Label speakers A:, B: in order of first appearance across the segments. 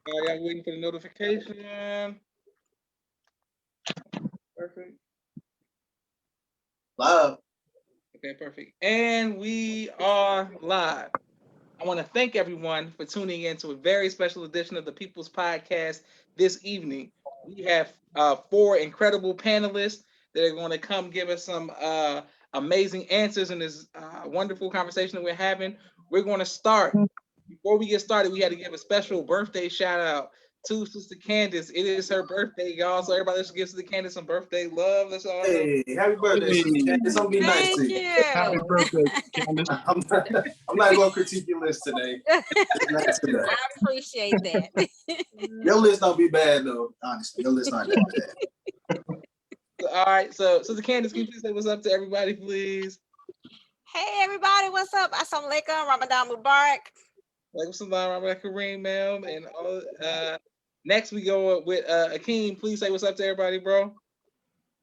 A: All right, I'm waiting for the notification. Perfect.
B: Live.
A: Okay, perfect. And we are live. I want to thank everyone for tuning in to a very special edition of the People's Podcast this evening. We have four incredible panelists that are going to come give us some amazing answers in this wonderful conversation that we're having. We're going to start. Before we get started, we had to give a special birthday shout out to Sister Candace. It is her birthday, y'all. So everybody, let's give Sister Candace some birthday love. Let's all
B: Hey, happy birthday, Sister Candace. I'm gonna be nice
C: Thank
B: to you.
C: you.
D: Happy birthday, Candace.
B: I'm not gonna critique your list today. Not today.
C: I appreciate that.
B: Your list don't be bad though. Honestly, your list not that bad.
A: All right, so Sister Candace, can you please say what's up to everybody, please?
C: Hey everybody, what's up? Assalamu alaikum, Ramadan Mubarak.
A: Like what's up, Kareem, ma'am, and all. Next we go with Akeem. Please say what's up to everybody, bro.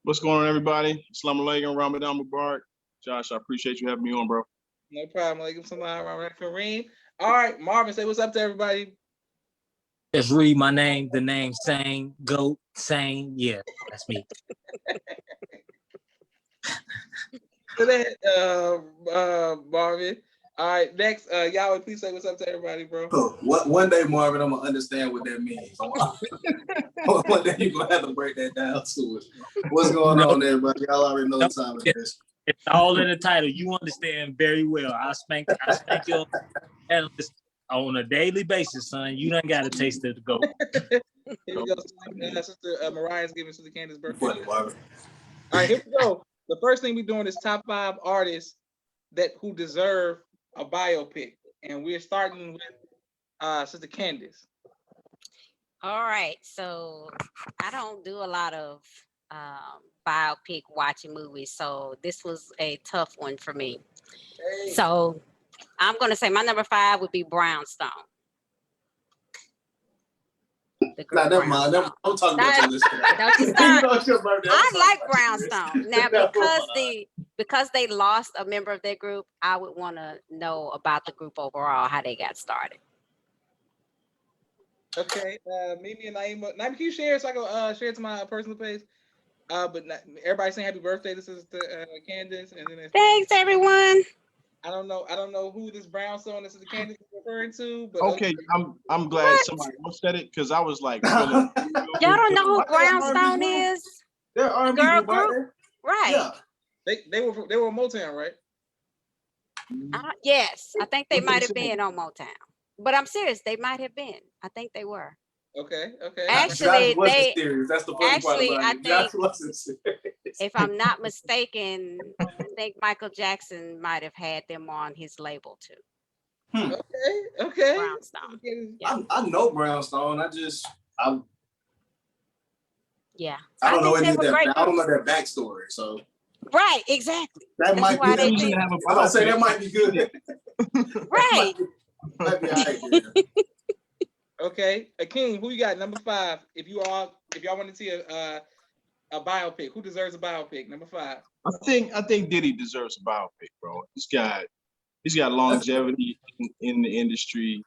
D: What's going on, everybody? Assalamu alaikum, Ramadan Mubarak. Josh, I appreciate you having me on, bro.
A: No problem. Like some Kareem. All right, Marvin, say what's up to everybody.
E: Just read my name, the name Sane, Goat, Sane. Yeah, that's me.
A: To that, Marvin. All right, next, Yahweh, please say what's up to everybody, bro.
B: One day, Marvin, I'm gonna understand what that means. One day you're gonna have to break that down to us. What's going on, everybody? Y'all already know the time of this.
E: It's all in the title. You understand very well. I spank your analyst on a daily basis, son. You done got a taste of the goat.
A: Here we go. Sister Mariah's giving Sister Candace's birthday.
B: Funny, Marvin.
A: All right, here we go. The first thing we're doing is top 5 artists who deserve a biopic, and we're starting with Sister Candace.
C: All right, so I don't do a lot of biopic watching movies, so this was a tough one for me.
A: Hey.
C: So I'm gonna say my number 5 would be Brownstone.
B: Nah, never mind. I'm talking about your list.
C: Don't you start. I like Brownstone. Now because they lost a member of their group, I would want to know about the group overall, how they got started.
A: Okay, Mimi and Naima. Naima, can you share so I can share it to my personal page? But everybody saying happy birthday. This is Candace, and then
C: Thanks, everyone.
A: I don't know who this Brownstone this is the Candace is referring to, but
D: Okay, I'm glad somebody else said it because I was like,
C: Y'all don't know who Brownstone is?
B: They're R&B
C: Girl
B: group,
C: right?
B: Yeah.
A: they were Motown, right?
C: Yes, I think they might have been on Motown, but I'm serious. They might have been. I think they were.
A: Okay.
C: Actually,
B: That's the funny part about it. Josh wasn't serious.
C: If I'm not mistaken, I think Michael Jackson might have had them on his label too.
A: Okay.
C: Brownstone.
B: Yeah. I know Brownstone. I don't know any of that. I don't know their backstory. So
C: right, exactly.
B: That might be. That might be good.
C: Right.
B: Might be all right, yeah.
A: Okay, Akeem, who you got? Number 5. If y'all want to see a biopic, who deserves a biopic? Number 5.
D: I think Diddy deserves a biopic, bro. He's got longevity in the industry,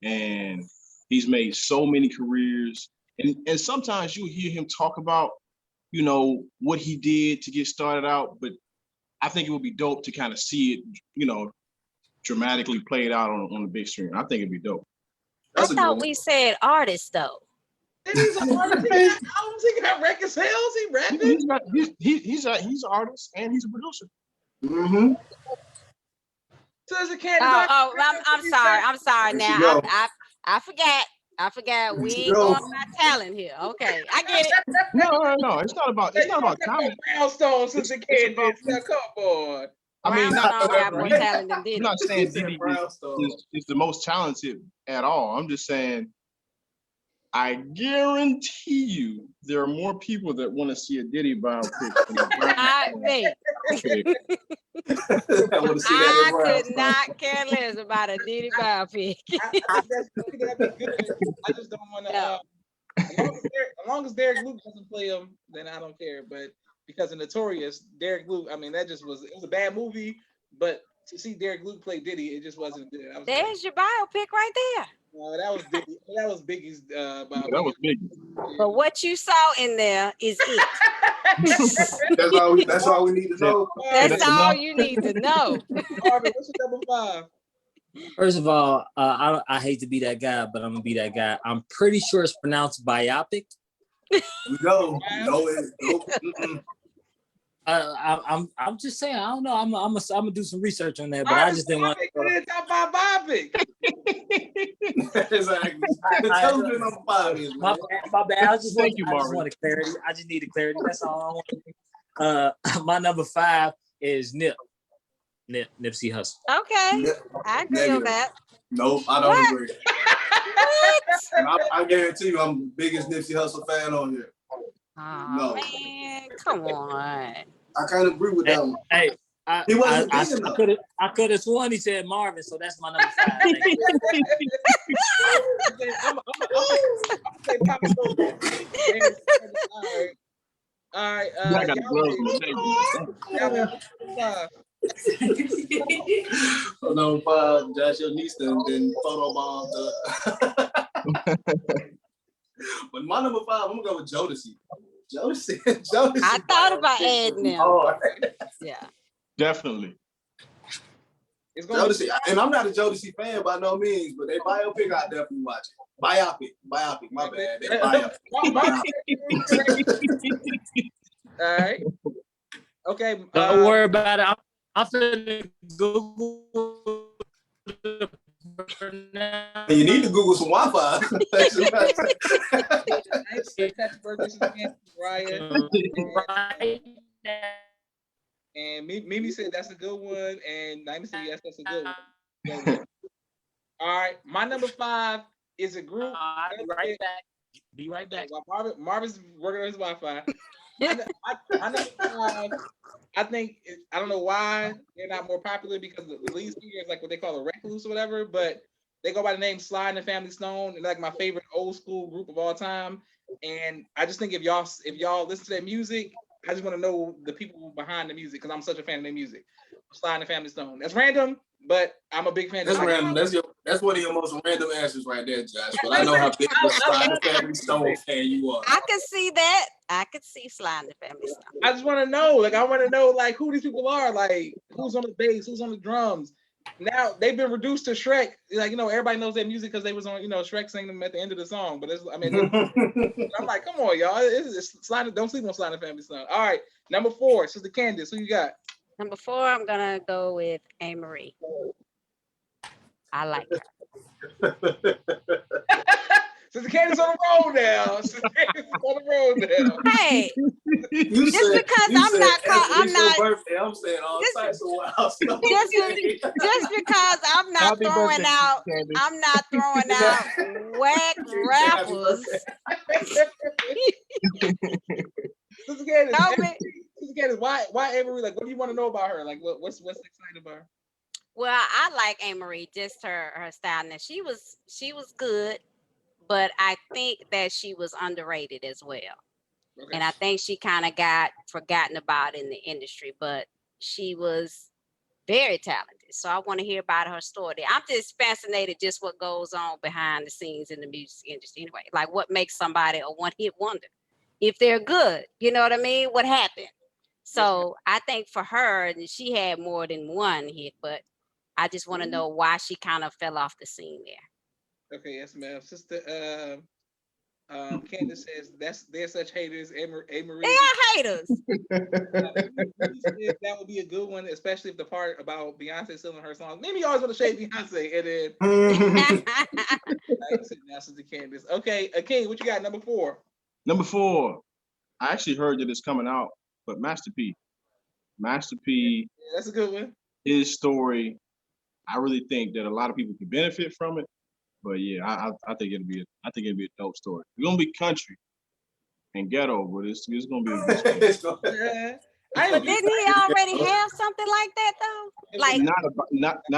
D: and he's made so many careers. And sometimes you hear him talk about, what he did to get started out, but I think it would be dope to kind of see it, dramatically played out on the big screen. I think it'd be dope.
C: I thought we said artist though.
A: He's an artist. He got record sales. He rapping.
D: He's an artist and he's a producer.
B: Mm-hmm.
A: So as a cat.
C: I'm sorry. Now I forgot. We ain't going by talent here. Okay, I get it.
D: No. It's not about talent.
A: Brownstone, Sister Candace. Come on.
D: I mean,
C: got more talent than Diddy.
D: I'm not saying Diddy is the most talented at all. I'm just saying, I guarantee you there are more people that want to see a Diddy biopic.
C: I could not care less about a Diddy biopic.
A: I just don't want to. As long as Derek Luke doesn't play him, then I don't care. But because of Notorious, Derek Luke, I mean, it was a bad movie, but to see Derek Luke play Diddy, it just wasn't good.
C: There's your biopic right there.
A: That was Biggie. That was Biggie's.
D: That was big.
C: But what you saw in there is it.
B: That's all we need to know.
C: That's all you need to know.
A: Marvin, what's your number 5?
E: First of all, I hate to be that guy, but I'm gonna be that guy. I'm pretty sure it's pronounced biopic.
B: We go. No,
E: I'm just saying. I don't know. I'm gonna do some research on that, but I just didn't want to.
A: Put it top 5 biopic.
B: Exactly. Tell them your number 5 is, man.
E: My bad. I just
D: Thank you,
E: wanted
D: Marvin.
E: clarity. I just needed clarity. That's all I want. My number 5 is Nipsey Hussle.
C: Okay, I agree on that.
B: Nope, I don't
C: What?
B: agree.
C: What?
B: I guarantee you, I'm the biggest Nipsey Hussle fan on here.
C: Oh
B: No.
C: man, come on.
B: I can't agree with that one.
E: Hey,
B: He wasn't big enough.
E: I could have sworn he said Marvin, so that's my number 5.
A: I'm say Papa Dope. All right.
D: I got the gloves on the table.
B: So number 5, Josh Nista, and then photobomb. But my number 5, I'm gonna go with Jodeci. Jodeci.
C: I thought about adding them.
B: Oh,
C: Yeah.
D: Definitely.
A: It's gonna
B: Jodeci, and I'm not a Jodeci fan by no means, but they biopic, I definitely watch it. Biopic, my bad. They biopic.
A: All right. Okay.
E: Don't worry about it. I'm finna Google.
B: You need to Google some Wi-Fi.
A: Happy birthday to Mariah. And Mimi said that's a good one, and Naima said yes, that's a good one. All right, my number 5 is a group.
E: Be right back.
A: While Marvin's working on his Wi-Fi. My number 5, I think I don't know why they're not more popular because the lead singer is like what they call a recluse or whatever, but they go by the name Sly and the Family Stone. They're like my favorite old school group of all time, and I just think if y'all listen to their music, I just want to know the people behind the music because I'm such a fan of their music. Sly and the Family Stone. That's random, but I'm a big fan.
B: That's random. That's one of your most random answers right there, Josh. But I know how big of a Sly and the Family Stone fan you are.
C: I can see that. I could see Sly and the Family Stone.
A: I just want to know, I want to know, who these people are, who's on the bass, who's on the drums. Now they've been reduced to Shrek. Everybody knows their music because they was on, Shrek singing them at the end of the song. But I'm like, come on, y'all. It's don't sleep on Sly and the Family Stone. All right, number 4, Sister Candace. Who you got?
C: Number 4, I'm gonna go with Anne Marie. I like her.
A: Sister Candace on the road now. Sister Candace on the road now.
C: Hey, just because I'm not.
B: Birthday, I'm saying all types of wild stuff.
C: Just because I'm not
D: Happy
C: throwing
D: birthday,
C: out.
D: Candace.
C: I'm not throwing out whack rappers.
A: Sister Candace.
C: No,
A: Sister Candace, why Avery? What do you want to know about her? What's exciting about her?
C: Well, I like Anne Marie, just her style. And she was good, but I think that she was underrated as well.
A: Okay.
C: And I think she kind of got forgotten about in the industry, but she was very talented. So I want to hear about her story. I'm just fascinated just what goes on behind the scenes in the music industry anyway. Like what makes somebody a one-hit wonder? If they're good, you know what I mean? What happened? So I think for her, and she had more than one hit, but I just want to know why she kind of fell off the scene there.
A: Okay, yes, ma'am. Sister Candace says they're such haters. A. Marie.
C: They are haters.
A: That would be a good one, especially if the part about Beyonce stealing her songs. Maybe you always want to shade Beyonce, and then Sister Candace. Okay, King, what you got? Number 4.
D: Number 4, I actually heard that it's coming out, but Master P.
A: Yeah, that's a good one.
D: His story, I really think that a lot of people could benefit from it. But yeah, I think it'll be a dope story. It's gonna be country and ghetto, but it's gonna be a good story.
A: Yeah.
C: But didn't he already have something like that though? Like
D: not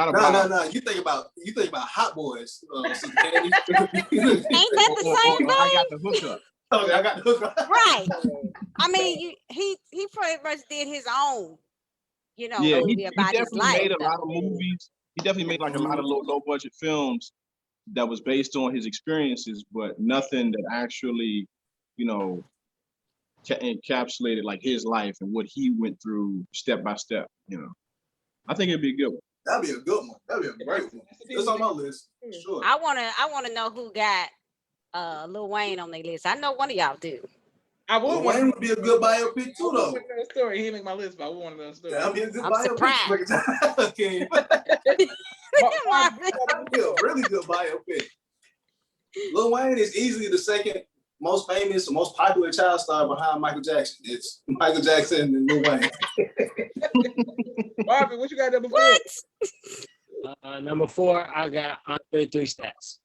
D: about.
B: No. You think about Hot Boys.
C: ain't that the same
D: I
C: thing?
D: got the hookup.
B: Okay, I got the hook.
C: Right. I mean, he pretty much did his own,
D: Yeah,
C: movie
D: he
C: about his
D: definitely
C: life.
D: made a lot of movies. He definitely made like a lot of low budget films. that was based on his experiences, but nothing that actually, you know, encapsulated like his life and what he went through step by step. You know, I think it'd be a good one.
B: That'd be a good one. That'd be a great one. It's on my list. Sure.
C: I wanna know who got Lil Wayne on their list. I know one of y'all do.
A: I would
B: Well,
A: want
B: Wayne would be a good biopic too, though.
A: a story. He didn't make my list, but I would want to know a story.
B: That'd be a good
C: I'm
B: biopic. Okay. That'd be a really good biopic. Lil Wayne is easily the second most famous, most popular child star behind Michael Jackson. It's Michael Jackson and Lil Wayne.
A: Marvin, what you got number 4?
C: What?
E: Number 4, I got Andre 3 Stats.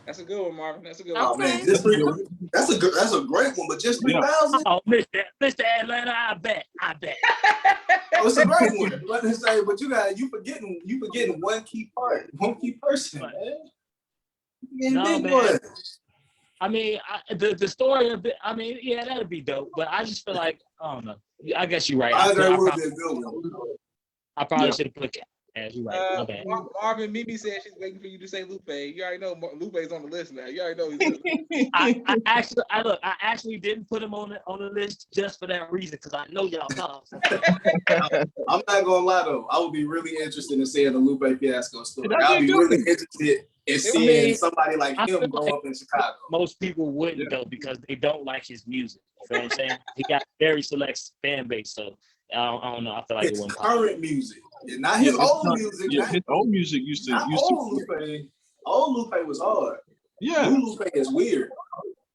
A: That's a good one, Marvin. That's a good
B: Oh
A: one.
B: man, that's a great one, but just 3,000.
E: Oh, Mr. Atlanta, I bet.
B: Oh, it's a great one. Let me say, but you forgetting one key person, man.
E: No,
B: Big
E: man.
B: boy.
E: I mean, the story of it, I mean, yeah, that'd be dope. But I just feel like, I don't know. I guess you're right.
B: I would be a good one.
E: I probably should have put Cat. You're right. My bad.
A: Marvin, Mimi said she's waiting for you to say Lupe. You already know Lupe's on the list now. You already know he's
E: I actually didn't put him on the list just for that reason, because I know y'all know.
B: I'm not gonna lie though. I would be really interested in seeing the Lupe Fiasco story. I'd be really interested in seeing somebody like him grow up in Chicago.
E: Most people wouldn't though, because they don't like his music. You know what I'm saying? He got very select fan base, so I don't know. I feel like it
B: His
E: wouldn't.
B: current music, not his old music.
D: Yeah, his old music used to.
B: Old Lupe. Old Lupe was hard.
D: Yeah.
B: New Lupe is weird.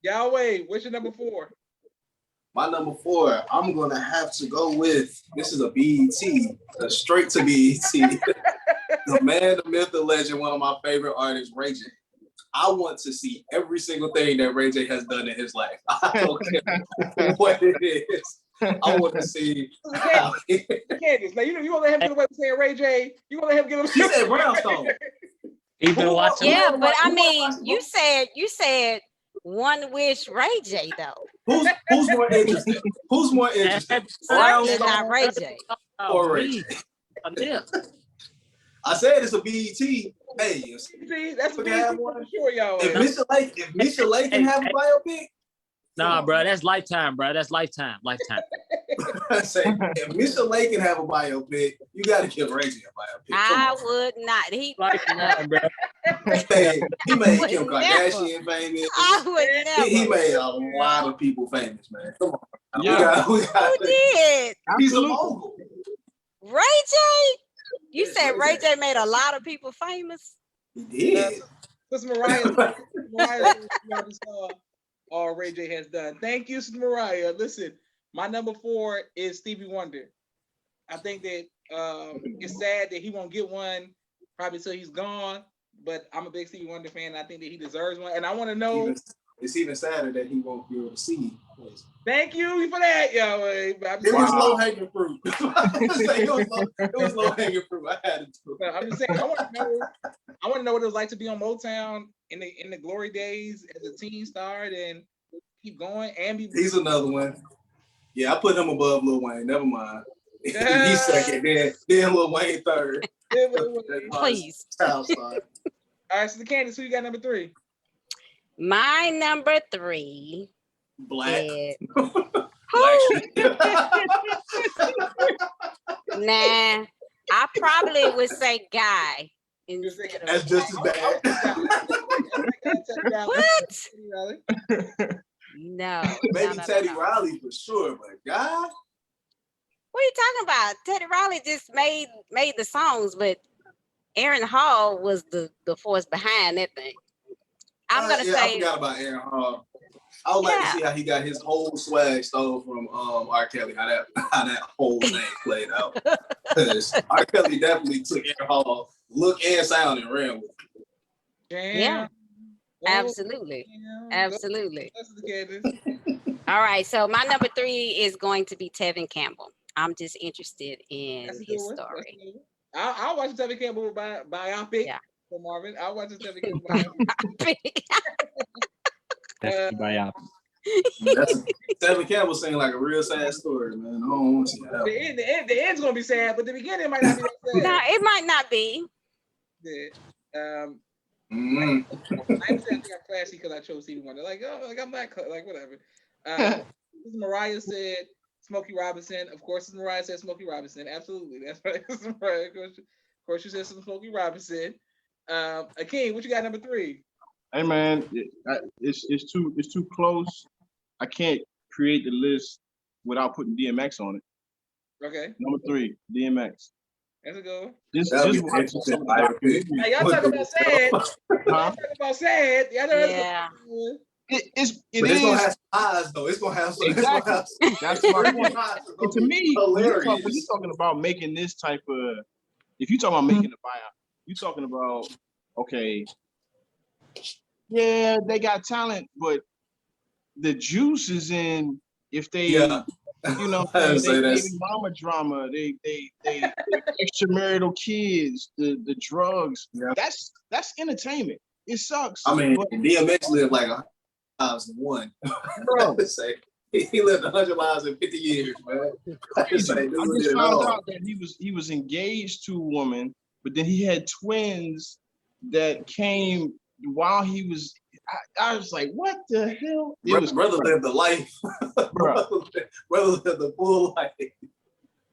A: Yahweh, what's your number 4?
B: My number 4, I'm gonna have to go with. This is a BET, straight to BET. The man, the myth, the legend, one of my favorite artists, Ray J. I want to see every single thing that Ray J has done in his life. I don't care what it is. I want to see.
A: Candace, now you want to let him get away with saying Ray J. You want to let him get away?
B: He said Brownstone.
E: He been watching.
C: Yeah, but I mean, you said One Wish Ray J though.
B: Who's more interested? Who's more interested?
C: Certainly not Ray J.
B: Or Ray J?
E: Yeah.
B: I said it's a BET. Hey,
A: See, that's what
B: have
A: I'm
B: one.
A: sure y'all.
B: If Misha Lake can have a biopic,
E: Nah, bro, that's Lifetime, bro. That's Lifetime.
B: I say if Misha Lake can have a biopic, you got to give Ray J a biopic.
C: I would not. He
E: Lifetime, bro.
B: He made
C: would
B: Kim
C: never.
B: Kardashian famous.
C: I would never.
B: He made a lot of people famous, man. Come on.
D: Yeah.
B: We got
C: Who did?
B: He's a mogul.
C: Ray J? You said Ray J made a lot of people famous?
B: He did.
A: Sister Mariah saw all Ray J has done. Thank you, Sister Mariah. Listen, my number 4 is Stevie Wonder. I think that it's sad that he won't get one probably till he's gone, but I'm a big Stevie Wonder fan, and I think that he deserves one. And I want to know.
B: It's even sadder that he won't be able to see.
A: Thank you for that, Yahweh.
B: It was low hanging fruit. It was low hanging fruit. I had to do it.
A: I'm just saying. I want to know what it was like to be on Motown in the glory days as a teen star, and keep going. And be.
B: He's another one. Yeah, I put him above Lil Wayne. Never mind. He's second. Then Lil Wayne third.
C: Please.
B: Child star.
A: All right, so the Candace, who you got number 3?
C: My number 3
B: Black.
C: is
B: Black.
C: nah. I probably would say Guy instead of
B: That's just as bad.
C: what? No.
B: Maybe
C: no.
B: Teddy Riley for sure, but God.
C: What are you talking about? Teddy Riley just made the songs, but Aaron Hall was the force behind that thing. I'm gonna say.
B: I forgot about Aaron Hall. I would like to see how he got his whole swag stole from R. Kelly. How that whole thing played out. Because R. Kelly definitely took Aaron Hall look and sound and ran with it.
C: Yeah. Absolutely. Absolutely. All right. So my number 3 is going to be Tevin Campbell. I'm just interested in his story.
A: I'll watch Tevin Campbell biopic for Marvin. I'll watch Tevin Campbell biopic.
E: Biopic.
B: Tevin Campbell saying like a real sad story, man. I don't want to see that.
A: The end's gonna be sad, but the beginning might not be that sad.
C: No, it might not be.
A: Yeah.
B: Mm.
A: I ain't saying I think I'm classy because I chose Stevie Wonder. Like, oh, like I'm not like whatever. Mariah said Smokey Robinson. Of course, Mariah said Smokey Robinson. Absolutely, that's right. Mariah. Of course, you said some Smokey Robinson. Akeem, what you got number 3?
D: Hey man, it's too close. I can't create the list without putting DMX on it.
A: Okay,
D: Number 3, DMX.
A: that's a good one.
B: That'd be
D: Just watching
B: interesting.
D: some of the documentaries.
A: Hey, y'all talking about sad. Y'all
D: Huh?
A: talking about sad. Y'all know
C: Yeah.
D: It
B: But it's gonna have some eyes though. It's gonna have some.
D: Exactly. That's my point. And to me, when
B: hilarious.
D: you're talking about making this type of, if you're talking about making a buyout, you're talking about, okay, yeah, they got talent, but the juice is in if they,
B: Yeah.
D: you know,
B: I would
D: they
B: say
D: baby
B: that's-
D: mama drama, they extramarital kids, the drugs.
B: Yeah.
D: That's entertainment. It sucks.
B: I mean,
D: but,
B: DMX lived like 1,001.
D: bro,
B: Say he lived 100 lives in 50 years, man.
D: crazy.
B: Say,
D: I
B: dude did
D: just
B: it
D: found
B: all.
D: out that he was engaged to a woman, but then he had twins that came while he was. I was like, what the hell? It was
B: Brother lived the life.
D: bro.
B: Brother lived the full life.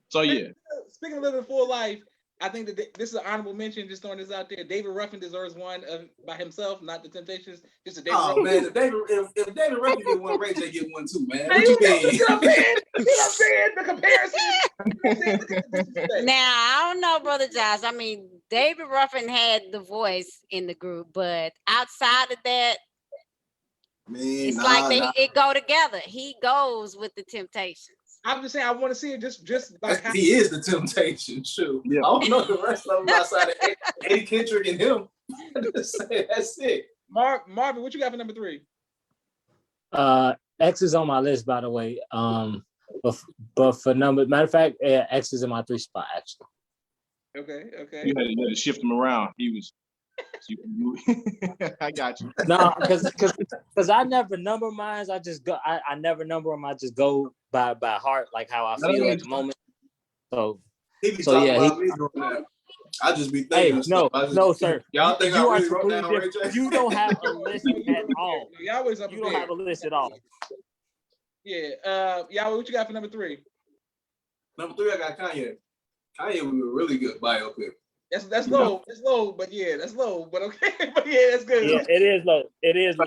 D: So yeah,
A: Speaking of living a full life, I think that this is an honorable mention. Just throwing this out there. David Ruffin deserves one by himself, not the Temptations. Just a David.
B: Oh
A: Ruffin.
B: man, if David Ruffin get one, Ray J get one too, man.
A: Man,
B: What you mean?
A: You know what I'm saying? You know what I'm saying? The comparison. You know what I'm saying? Look at the disrespect.
C: Now, I don't know, Brother Josh. I mean, David Ruffin had the voice in the group, but outside of that,
B: Man,
C: it's like it go together. He goes with the Temptations.
A: I'm just saying, I want to see it just like how
B: He is the Temptation, true.
D: Yeah.
B: I don't know the rest of them outside of Eddie Kendrick and him. I'm just saying, that's it.
A: Marvin, what you got for number 3?
E: X is on my list, by the way. But for matter of fact, X is in my 3 spot actually.
A: Okay.
D: you had to shift him around. He was. I got you.
E: No, because I never number mine. I just go. I never number them. I just go by heart, like how I feel at the moment. So
B: He be
E: So,
B: talking
E: yeah,
B: about me doing that. I just be
E: hey,
B: thinking.
E: no, sir.
B: Y'all think
E: you
B: I
E: are
B: really wrote down
E: completely
B: Ray
E: different.
B: J?
E: You don't have a list at all.
A: Y'all always up
E: You don't
A: there.
E: have a list at all.
A: Yeah. Y'all, what you got for number 3?
B: Number 3, I got Kanye. Kanye was a really good biopic.
A: That's low. It's low, but yeah, that's low. But okay, but yeah, that's good.
E: Yeah, it is low. It is low.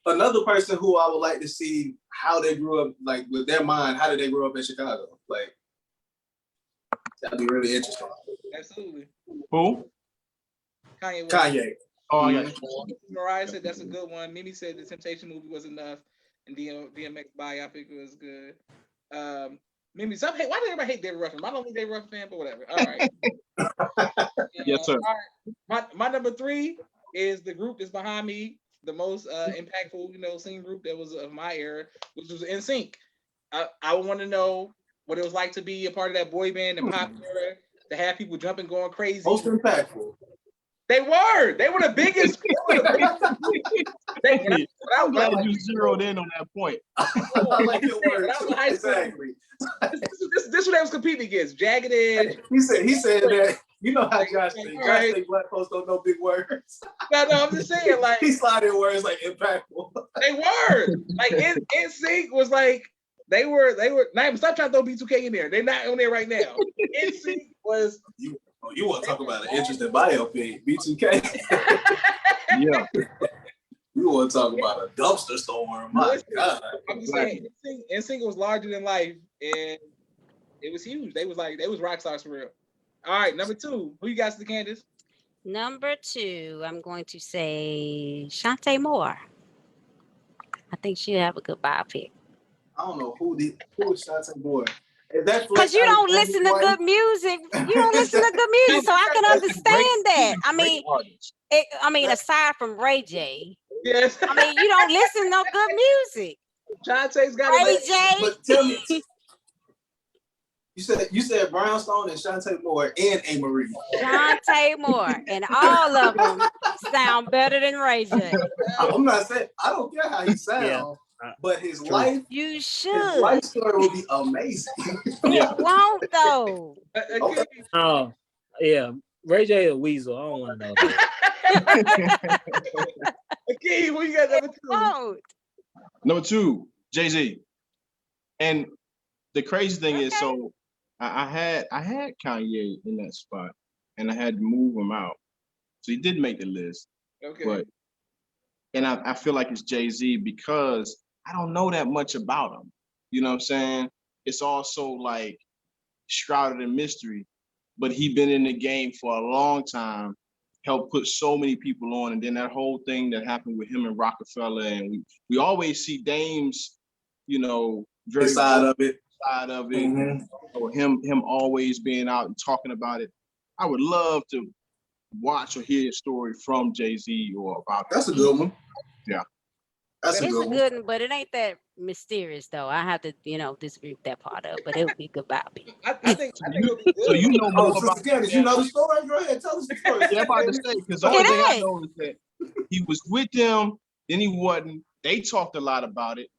B: Another person who I would like to see how they grew up, like with their mind, how did they grow up in Chicago? Like, that'd be really interesting.
A: Absolutely.
D: Who?
B: Kanye.
D: Oh, I got you.
A: Mariah said that's a good one. Mimi said the Temptation movie was enough, and DMX biopic was good. Mimi, why did everybody hate David Ruffin? I'm not only David Ruffin fan, but whatever. All right.
D: Yes, sir.
A: All right. My number 3 is the group that's behind me, the most impactful, scene group that was of my era, which was NSYNC. I want to know what it was like to be a part of that boy band and pop era, to have people jumping, going crazy.
B: Most impactful.
A: They were the biggest.
D: I'm glad you zeroed in on that point.
B: I like your word. Exactly.
A: This what they was competing against. Jagged Edge.
B: He said that. You know how Josh thinks. Josh
A: Right.
B: think black folks don't know big words.
A: No, I'm just saying, like,
B: He slided words like impactful.
A: they were. Like, NSYNC was like, they were. Not even stop trying to throw B2K in there. They're not on there right now. NSYNC was.
B: You want to talk about an interesting biopic, B2K?
D: Yeah.
B: You want to talk about a dumpster storm? My God.
A: I'm just saying, NSYNC was larger than life, and it was huge. They was rock stars for real. All right, number 2. Who you got, Candace?
C: Number 2, I'm going to say Shantae Moore. I think she'll have a good biopic.
B: I don't know who is Shantae Moore.
C: Because you don't listen to good music. You don't listen to good music, so I can understand that. I mean, aside from Ray J,
A: Yes.
C: I mean, you don't listen to good music.
A: Shantae's got
C: Ray
A: it.
C: J.
B: But tell me, you said Brownstone and Shantae Moore and A. Marie.
C: Shantae Moore, and all of them sound better than Ray J.
B: I'm not saying I don't care how he sounds, but his life story will be amazing.
C: It won't though.
E: Oh, yeah. Ray J a weasel. I don't want to know that.
A: Okay, who you got number 2?
C: Oh,
D: Number 2, Jay-Z. And the crazy thing is,
C: Okay.
D: so I had Kanye in that spot, and I had to move him out. So he did make the list,
A: Okay.
D: but I feel like it's Jay-Z because I don't know that much about him. You know what I'm saying? It's also like shrouded in mystery, but he been in the game for a long time, helped put so many people on, and then that whole thing that happened with him and Rockefeller, and we always see Dame's, you know, very
B: Side of it.
D: side of it,
B: Mhm.
D: or him always being out and talking about it. I would love to watch or hear a story from Jay-Z or about
B: That's a good one.
D: Yeah.
B: That's a
C: it's
B: good
C: a
B: one.
C: good one, but it ain't that mysterious though. I have to, disagree with that part of it, but it would be good biopic.
A: I think it'll be good.
D: So you know more
B: Oh,
D: about
B: Sister Candace, you know the story? Go ahead, tell us the story.
D: Yeah, I'm about to say, because the
C: Get
D: only thing I
C: it.
D: know is that he was with them, then he wasn't. They talked a lot about it.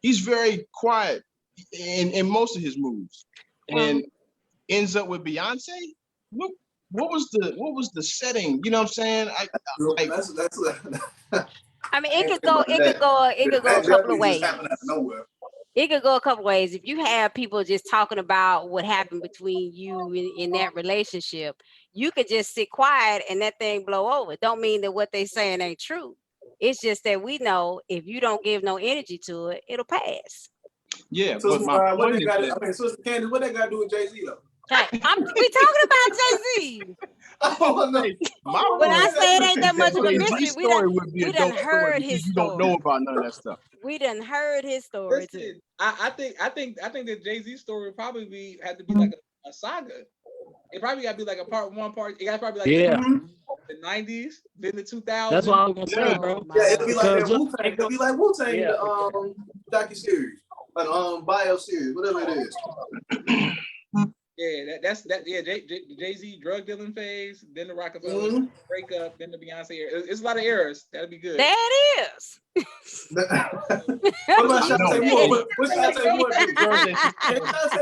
D: He's very quiet in most of his moves, and ends up with Beyonce. What was the setting? You know what I'm saying?
C: I mean, it could go a couple of ways.
B: Happened out of nowhere.
C: It could go a couple ways. If you have people just talking about what happened between you in that relationship, you could just sit quiet and that thing blow over. Don't mean that what they saying ain't true. It's just that we know if you don't give no energy to it, it'll pass.
D: Yeah,
B: So,
D: but my
B: what
D: point
B: they
D: is
B: got?
D: that
B: I mean, Sister Candace, what they got to do with Jay-Z though?
C: Okay, we talking about Jay-Z. When I say it ain't that much of a mystery,
D: Jay-Z's story would be
C: we
D: a
C: done
D: dope story
C: heard
D: because
C: his
D: you don't
C: story.
D: know about none of that stuff.
C: We done heard his story too.
A: Listen, I think that Jay-Z story would probably had to be like a saga. It probably got to be like a part 1, part. It got to probably like the 90s, then the 2000s.
E: That's what I was gonna say,
C: Oh,
E: bro.
C: my
B: Yeah, it'd be like that
E: Because
B: Wu-Tang. It'd be like Wu-Tang,
E: Yeah.
B: the docu-series, bio series, whatever it is.
A: Yeah, that's that. Yeah, Jay-Z drug dealing phase, then the Rockefeller breakup, then the Beyonce era. It's a lot of eras. That'd be good.
C: There it is.
B: What about Shantae Moore? What Shantae Moore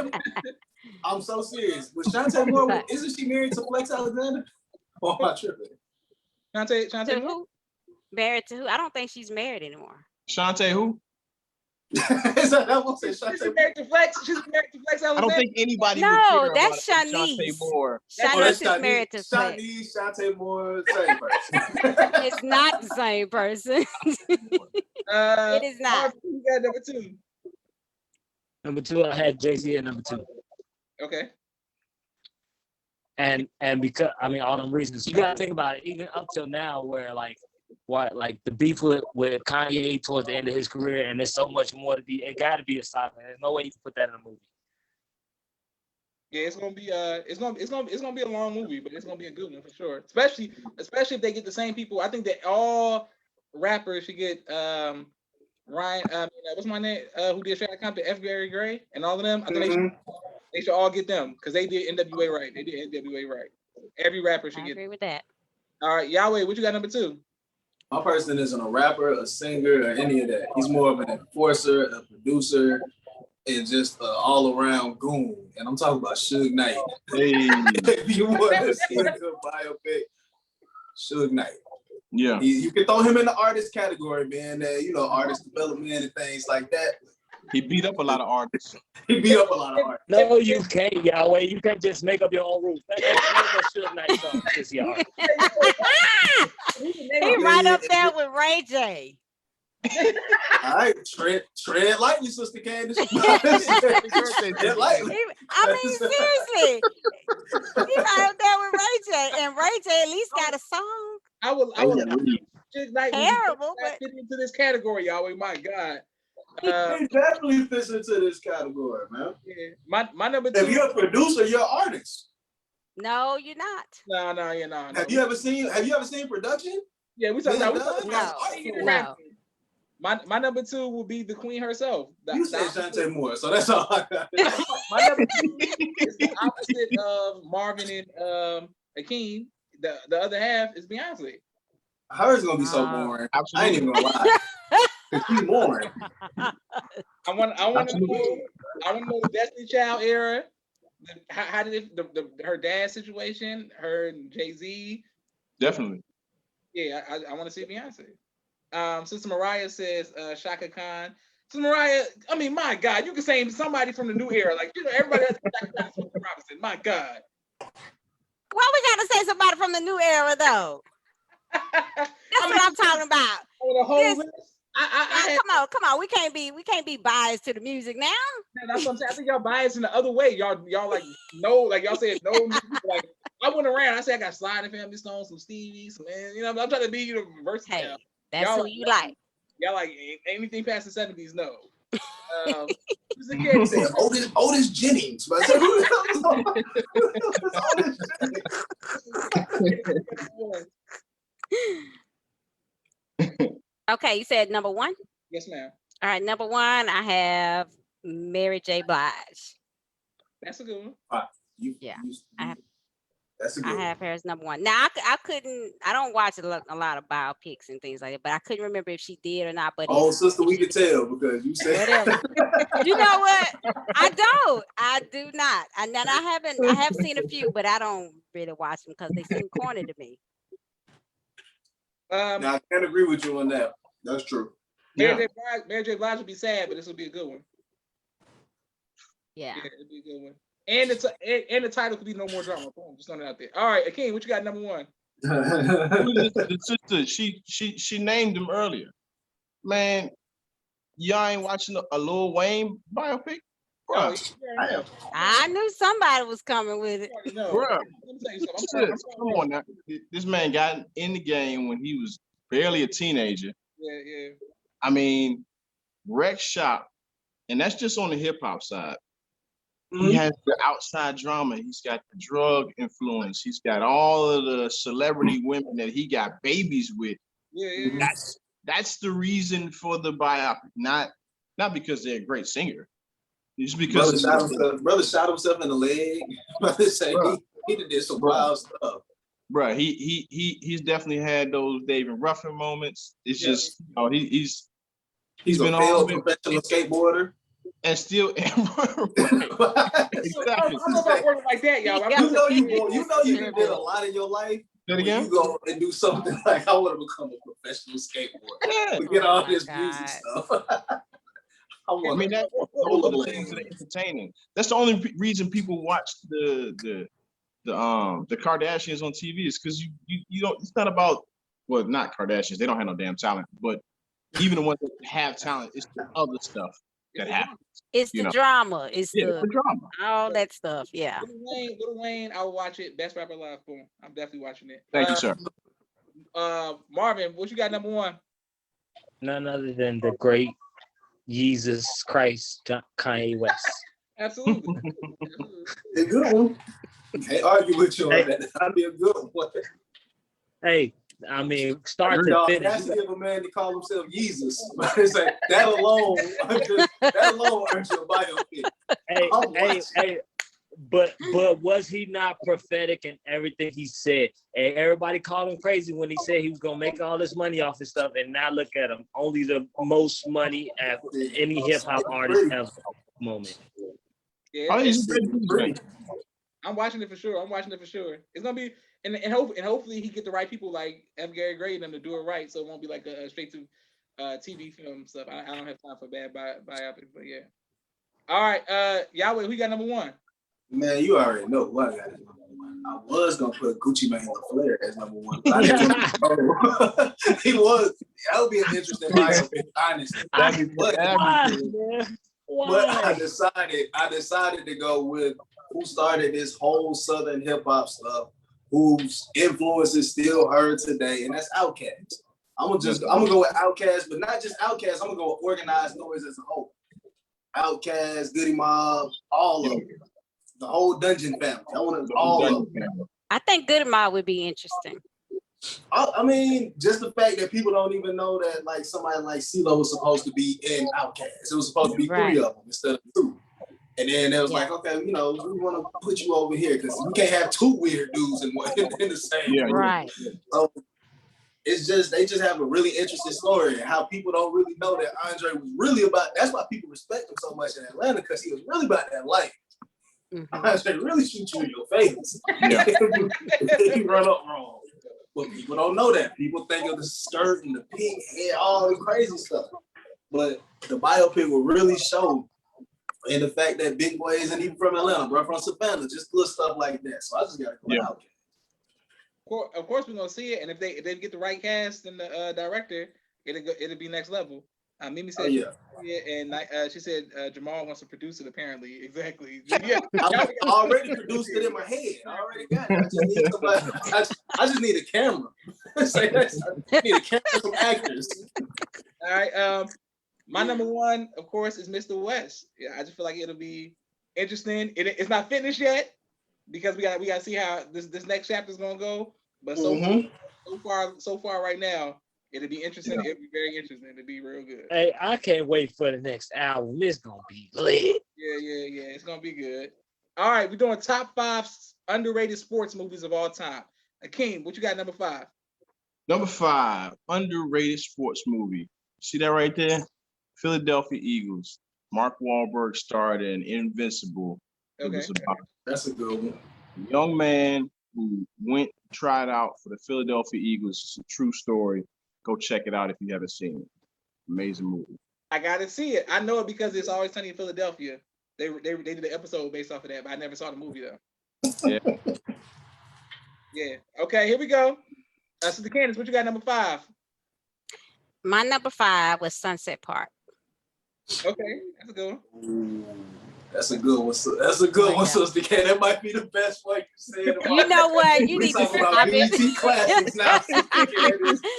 B: do? I'm so serious. With Shantae Moore, isn't she married to Flex Alexander? Or am I tripping?
A: Shantae
C: To who? Married to who? I don't think she's married anymore.
D: Shantae who?
B: Is that what I said?
A: She's married to Flex. She's married to Flex Alexander.
D: I don't think anybody would
C: No,
D: care
C: that's
D: about
C: Shanice.
D: Shantae Moore.
C: Shanice is married to Flex.
B: Shanice, Shantae Moore, same person.
C: It's not the same person. It is not.
A: You got number 2.
E: number 2, I had Jay-Z at number 2.
A: Okay.
E: And because I mean all them reasons, you gotta think about it, even up till now where like the beef with Kanye towards the end of his career, and there's so much more to be. It gotta be a saga. There's no way you can put that in a movie.
A: Yeah, it's gonna be be a long movie, but it's gonna be a good one for sure. Especially if they get the same people. I think that all rappers should get Ryan. What's my name? Who did Straight Outta Compton? F. Gary Gray and all of them. I think they should all get them because they did NWA right. They did NWA right. Every rapper should
C: I
A: get.
C: agree with that.
A: All right, Yahweh, what you got number 2?
B: My person isn't a rapper, a singer, or any of that. He's more of an enforcer, a producer, and just an all-around goon. And I'm talking about Suge Knight.
D: Hey.
B: If you want to see a good biopic, Suge Knight.
D: Yeah.
B: You can throw him in the artist category, man. Artist development and things like that.
D: He beat up a lot of artists.
B: He beat up a lot of artists.
E: No, you can't, Yahweh. You can't just make up your own rules. That's Suge Knight song, this y'all.
C: He right up there with Ray J.
B: All right, tread lightly, Sister Candace. Tread lightly.
C: I mean, seriously. He right up there with Ray J. And Ray J at least got a song.
A: I will Suge Knight
C: Terrible,
A: but fit into this category, Yahweh. My God.
B: He definitely fits into this category, man.
A: Yeah. My number 2.
B: If you're a producer, you're an artist.
C: No, you're not.
A: No, you're not.
B: Have you ever seen production?
A: Yeah, we talking about
C: No.
A: My number 2 will be the queen herself.
B: You said Shantae Moore, so that's all I got.
A: My number 2 is the opposite of Marvin and Akeem. The other half is Beyonce.
B: Hers gonna be so boring. Absolutely. I ain't even gonna lie. She's boring.
A: I want to know the Destiny Child era, how did it, her dad's situation, her and Jay-Z?
D: Definitely.
A: Yeah, I want to see Beyonce. Sister Mariah says Shaka Khan. So Mariah, I mean, my God, you can say somebody from the new era, like everybody has Shaka Khan, Smokey Robinson. My God.
C: Why we gotta say somebody from the new era though? That's what I'm talking about.
A: The whole
C: This-
A: list. I
C: come on. We can't be biased to the music now.
A: that's what I'm saying. I think y'all biased in the other way. Y'all like no, like y'all said no. Like I went around. I said I got Sliding Family Stone, some Stevie, some man. You know, I'm trying to be versatile.
C: Hey, that's
A: y'all,
C: who you like.
A: Y'all like anything past the 70s? No.
B: Said Otis Jennings. I said, who the hell is Otis Jennings?
C: Okay, you said number one?
A: Yes, ma'am.
C: All right, number one, I have Mary J. Blige.
A: That's a good one.
B: That's a good
C: I have her as number one. Now, I don't watch a lot of biopics and things like that, but I couldn't remember if she did or not. But
B: oh, sister, we could tell because you said
C: whatever. You know what? I do not. And then I have seen a few, but I don't really watch them because they seem corny to me.
B: Now, I can't agree with you on that. That's true.
A: Mary J. Blige would be sad, but this will be a good one.
C: Yeah,
A: it'd be a good one. And the title could be No More Drama. Boom, just throwing it out there. All right, Akeem, what you got number one?
D: The sister, she named him earlier. Man, y'all ain't watching a Lil Wayne biopic? Bro,
C: I knew somebody was coming with it.
D: bro. Come on now. This man got in the game when he was barely a teenager.
A: Yeah.
D: I mean, Rex Shop, and that's just on the hip hop side. He has the outside drama. He's got the drug influence. He's got all of the celebrity women that he got babies with.
A: Yeah.
D: That's the reason for the biopic. Not because they're a great singer. Just because
B: brother shot himself in the leg. Brother say he did some wild stuff.
D: Bro, he's definitely had those David Ruffin moments. It's just he's
B: been a failed professional skateboarder.
D: And still, exactly.
A: I'm not working like that, y'all.
B: You did a lot in your life. You go and do something like I want to become a professional skateboarder. Forget all this music stuff.
D: I mean, those are the things that are entertaining. That's the only reason people watch the Kardashians on TV is because you don't. It's not about not Kardashians. They don't have no damn talent. But even the ones that have talent, it's the other stuff that happens.
C: It's the drama. It's the
D: drama.
C: All that stuff. Yeah.
A: Little Wayne, I will watch it. Best Rapper Alive. Boom. I'm definitely watching it.
D: Thank you, sir.
A: Marvin, what you got number one?
E: None other than the great Jesus Christ, Kanye West.
A: Absolutely.
B: A good one. Can't argue with you on that. That'd be a good one.
E: Hey, I mean, start to finish.
B: That's to give a man to call himself Jesus. It's like that alone earns your biopic.
E: Hey. But was he not prophetic in everything he said? And everybody called him crazy when he said he was gonna make all this money off his stuff. And now look at him, only the most money at any hip hop artist ever moment.
A: Yeah, I'm watching it for sure. It's gonna be and hopefully he get the right people like F. Gary Gray and them to do it right, so it won't be like a straight to TV film stuff. I don't have time for bad biopic, but yeah. All right, Yahweh, who got number one?
B: Man, you already know who I got as number one. I was gonna put Gucci Mane LaFleur as number one, but I didn't know. He was. That would be an interesting biopic, honestly. But I decided to go with who started this whole Southern hip hop stuff, whose influence is still heard today, and that's Outkast. I'm gonna go with Outkast, but not just Outkast. I'm gonna go with Organized Noise as a whole. Outkast, Goody Mob, all of them. The whole Dungeon family. I want all of them.
C: I think Goody Mob would be interesting.
B: I mean, just the fact that people don't even know that like somebody like CeeLo was supposed to be in Outkast. It was supposed to be 3 of them instead of 2. And then it was like, okay, we want to put you over here because we can't have 2 weird dudes in the same.
D: Yeah,
C: right.
B: So it's just they just have a really interesting story and how people don't really know that Andre was really about. That's why people respect him so much in Atlanta because he was really about that life. I said, really shoot you in your face.
D: Yeah.
B: If you run up wrong. But people don't know that. People think of the skirt and the pink hair, all the crazy stuff. But the biopic will really show, and the fact that Big Boy isn't even from Atlanta, bro, from Savannah, just little stuff like that. So I just gotta go out.
A: Of course, we're gonna see it, and if they get the right cast and the director, it'll be next level. Mimi said, and she said Jamal wants to produce it. Apparently, exactly. Yeah,
B: I already produced it in my head. I already got it. I just need somebody. I just need a camera. I need a camera, some actors.
A: All right. My number one, of course, is Mr. West. Yeah, I just feel like it'll be interesting. It's not finished yet because we got to see how this next chapter is gonna go. But so far right now, it'll be interesting. Yeah. It'll be very interesting. It'll be real good.
E: Hey, I can't wait for the next album. It's gonna be lit.
A: Yeah. It's gonna be good. All right, we're doing top 5 underrated sports movies of all time. Akeem, what you got number 5?
D: Number 5, underrated sports movie. See that right there? Philadelphia Eagles. Mark Wahlberg starred in Invincible.
A: Okay.
B: That's a good one.
D: A young man who tried out for the Philadelphia Eagles. It's a true story. Go check it out if you haven't seen it. Amazing movie.
A: I gotta see it. I know it because it's Always Sunny in Philadelphia. They did an episode based off of that, but I never saw the movie though.
D: Yeah.
A: Yeah. Okay, here we go. So the Candace, what you got number 5?
C: My number 5 was Sunset Park.
A: Okay, that's a good one.
B: Ooh, that's a good one. That's a good one, Sister K. That might be the best way you said it.
C: You know what? You need to stop it.
B: Classics now.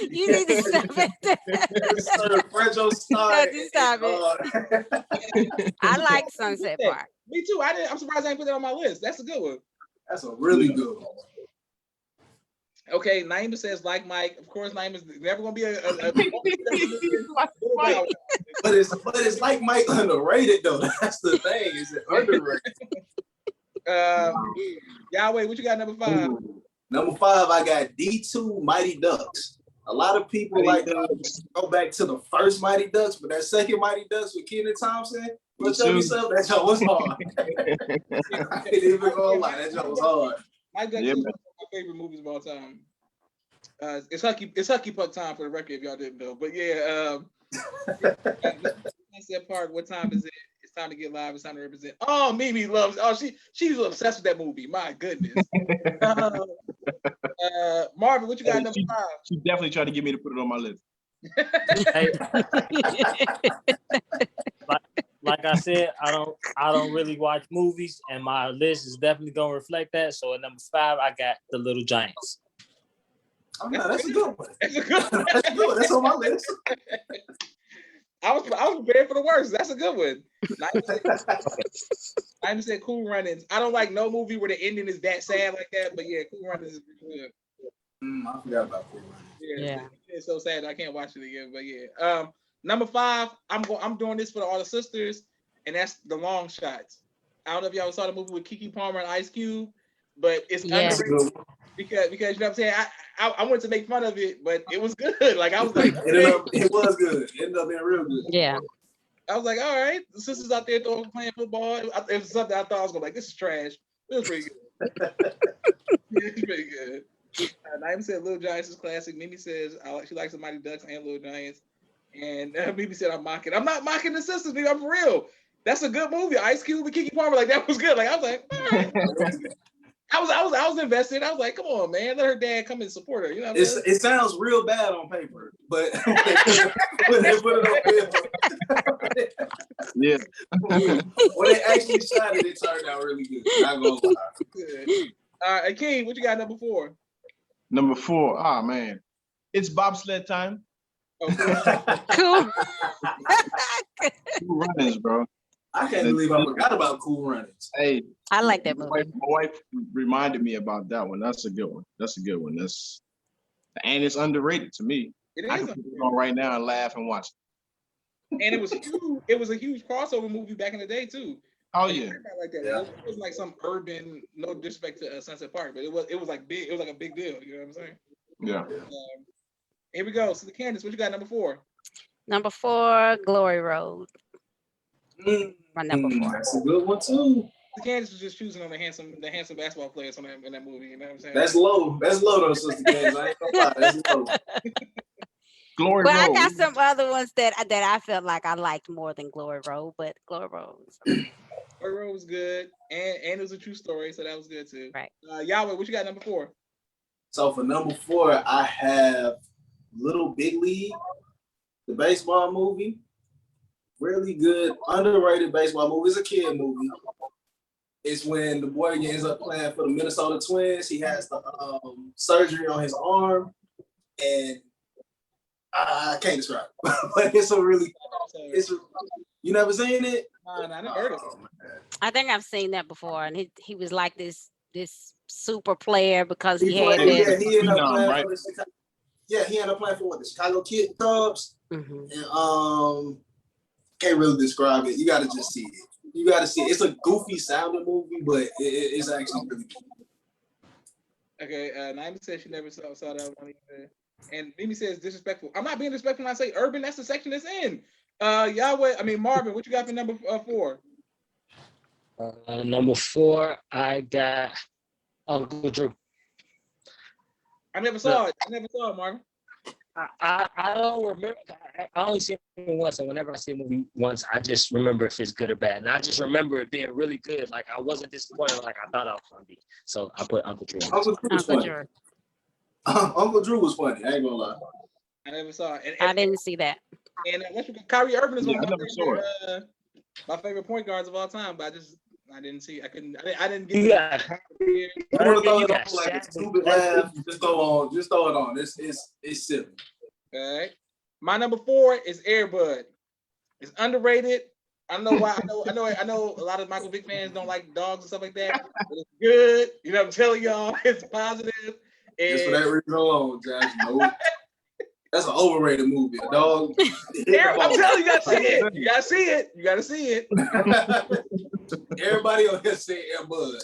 C: You need to stop it.
B: Frencho Star.
C: Stop it. I like Sunset Park.
A: Me too. I'm surprised I didn't put that on my list. That's a good one.
B: That's a really good one.
A: Okay, Naima says like Mike. Of course, Naima's never gonna be a
B: but it's like Mike underrated though. That's the thing. Is it underrated?
A: Yahweh, what you got number 5?
B: Number 5, I got D2 Mighty Ducks. A lot of people like to go back to the first Mighty Ducks, but that second Mighty Ducks with Kenan Thompson, but tell me something, that joke was hard. I ain't even gonna lie, that joke was hard.
A: Mighty Ducks is one of my favorite movies of all time. It's Hucky Puck time for the record if y'all didn't know. But yeah, Sunset Park, what time is it? It's time to get live. It's time to represent. Oh, Mimi loves. Oh, she's obsessed with that movie. My goodness. Marvin, what you got number 5?
D: She definitely tried to get me to put it on my list.
E: Hey, like I said, I don't really watch movies, and my list is definitely gonna reflect that. So at number 5, I got The Little Giants.
B: Oh, no, that's a good one. That's a good one. That's good. That's on my list.
A: I was prepared for the worst. That's a good one. I said Cool Runnings. I don't like no movie where the ending is that sad like that, but yeah, Cool Runnings is good.
B: I forgot about Cool Runnings.
A: Yeah. It's so sad I can't watch it again, but yeah. Number 5, I'm doing this for all the sisters, and that's The Long Shots. I don't know if y'all saw the movie with Keke Palmer and Ice Cube, but it's underrated because you know what I'm saying. I wanted to make fun of it, but it was good. Like I was like,
B: it was good. It ended up being real good.
C: Yeah.
A: I was like, all right, the sisters out there playing football. It was something I thought I was gonna like. This is trash. It was pretty good. It's pretty good. Naima said Little Giants is classic. Mimi says she likes the Mighty Ducks and Little Giants. And Mimi said I'm mocking. I'm not mocking the sisters, baby. I'm for real. That's a good movie. Ice Cube and Keke Palmer, like that was good. Like I was like, all right. I was invested. I was like, come on, man, let her dad come and support her. You know,
B: it sounds real bad on paper, but when they put it on film,
D: yeah.
B: when they actually shot it, it turned out really good. Not gonna lie.
A: Good. All right, King, what you got number 4?
D: Number 4, man, it's Bobsled Time.
C: Cool.
D: Cool Runnings, bro.
B: I can't believe I forgot about Cool Runnings.
D: Hey,
C: I like that movie.
D: My wife reminded me about that one. That's a good one. And it's underrated to me. I can put it on right now and laugh and watch it.
A: And it was huge. It was a huge crossover movie back in the day too.
D: Oh yeah.
A: Like that. Yeah. It was like some urban, no disrespect to Sunset Park, but it was like big. It was like a big deal. You know what I'm saying?
D: Yeah.
A: Here we go. So the Candace, what you got number 4?
C: Number 4, Glory Road. My number 4.
B: That's a good one too.
A: Candace was just choosing on the handsome basketball players in that movie. You know what I'm saying?
B: That's low. That's low though, Sister Candace. I ain't gonna lie. That's low.
D: Glory
C: But I
D: Road.
C: got some other ones that I felt like I liked more than Glory Road, but Glory Road was
A: Glory Road was good, and it was a true story, so that was good too.
C: right.
A: Yahweh, what you got number 4?
B: So for number 4, I have Little Big League, the baseball movie. Really good, underrated baseball movie. It's a kid movie. It's when the boy ends up playing for the Minnesota Twins. He has the surgery on his arm, and I can't describe it. But it's a really, you never seen it?
A: I never heard of it.
C: I think I've seen that before, and he was like this super player because he
B: played,
C: had this.
B: he ended up
D: Phenom,
B: playing
D: right?
B: for the Chicago, he ended up playing for what, the Chicago Kid Cubs.
C: Mhm.
B: And can't really describe it. You got to just see it. You got to see it. It's a goofy sounding movie, but it's actually really good.
A: Okay, Naima says she never saw that one either. And Mimi says disrespectful. I'm not being disrespectful when I say urban. That's the section it's in. Marvin, what you got for number 4?
E: Number 4, I got Uncle Drew.
A: I never saw it. Marvin.
E: I don't remember. I only seen it once, and whenever I see a movie once, I just remember if it's good or bad. And I just remember it being really good. Like I wasn't disappointed like I thought I was gonna be. So I put Uncle Drew.
B: Uncle Drew was funny. Uncle Drew was funny. I ain't gonna lie.
A: I never saw it.
C: I didn't see that.
A: And Kyrie Irving is one
D: Yeah, I
A: of
D: never saw
A: my favorite point guards of all time, but I didn't see. I didn't get.
E: Yeah.
B: You want to throw
E: You
B: it on
E: got
B: like a
E: Shaq.
B: stupid laugh? Just throw it on. It's silly.
A: All right. My number 4 is Air Bud. It's underrated. I don't know why. I know a lot of Michael Vick fans don't like dogs and stuff like that, but it's good. You know what I'm telling y'all? It's positive.
B: Just for that reason alone, Josh. No. That's an overrated movie. A dog.
A: I'm telling you, you gotta see it. You gotta see it.
B: Everybody on here say Air Bud.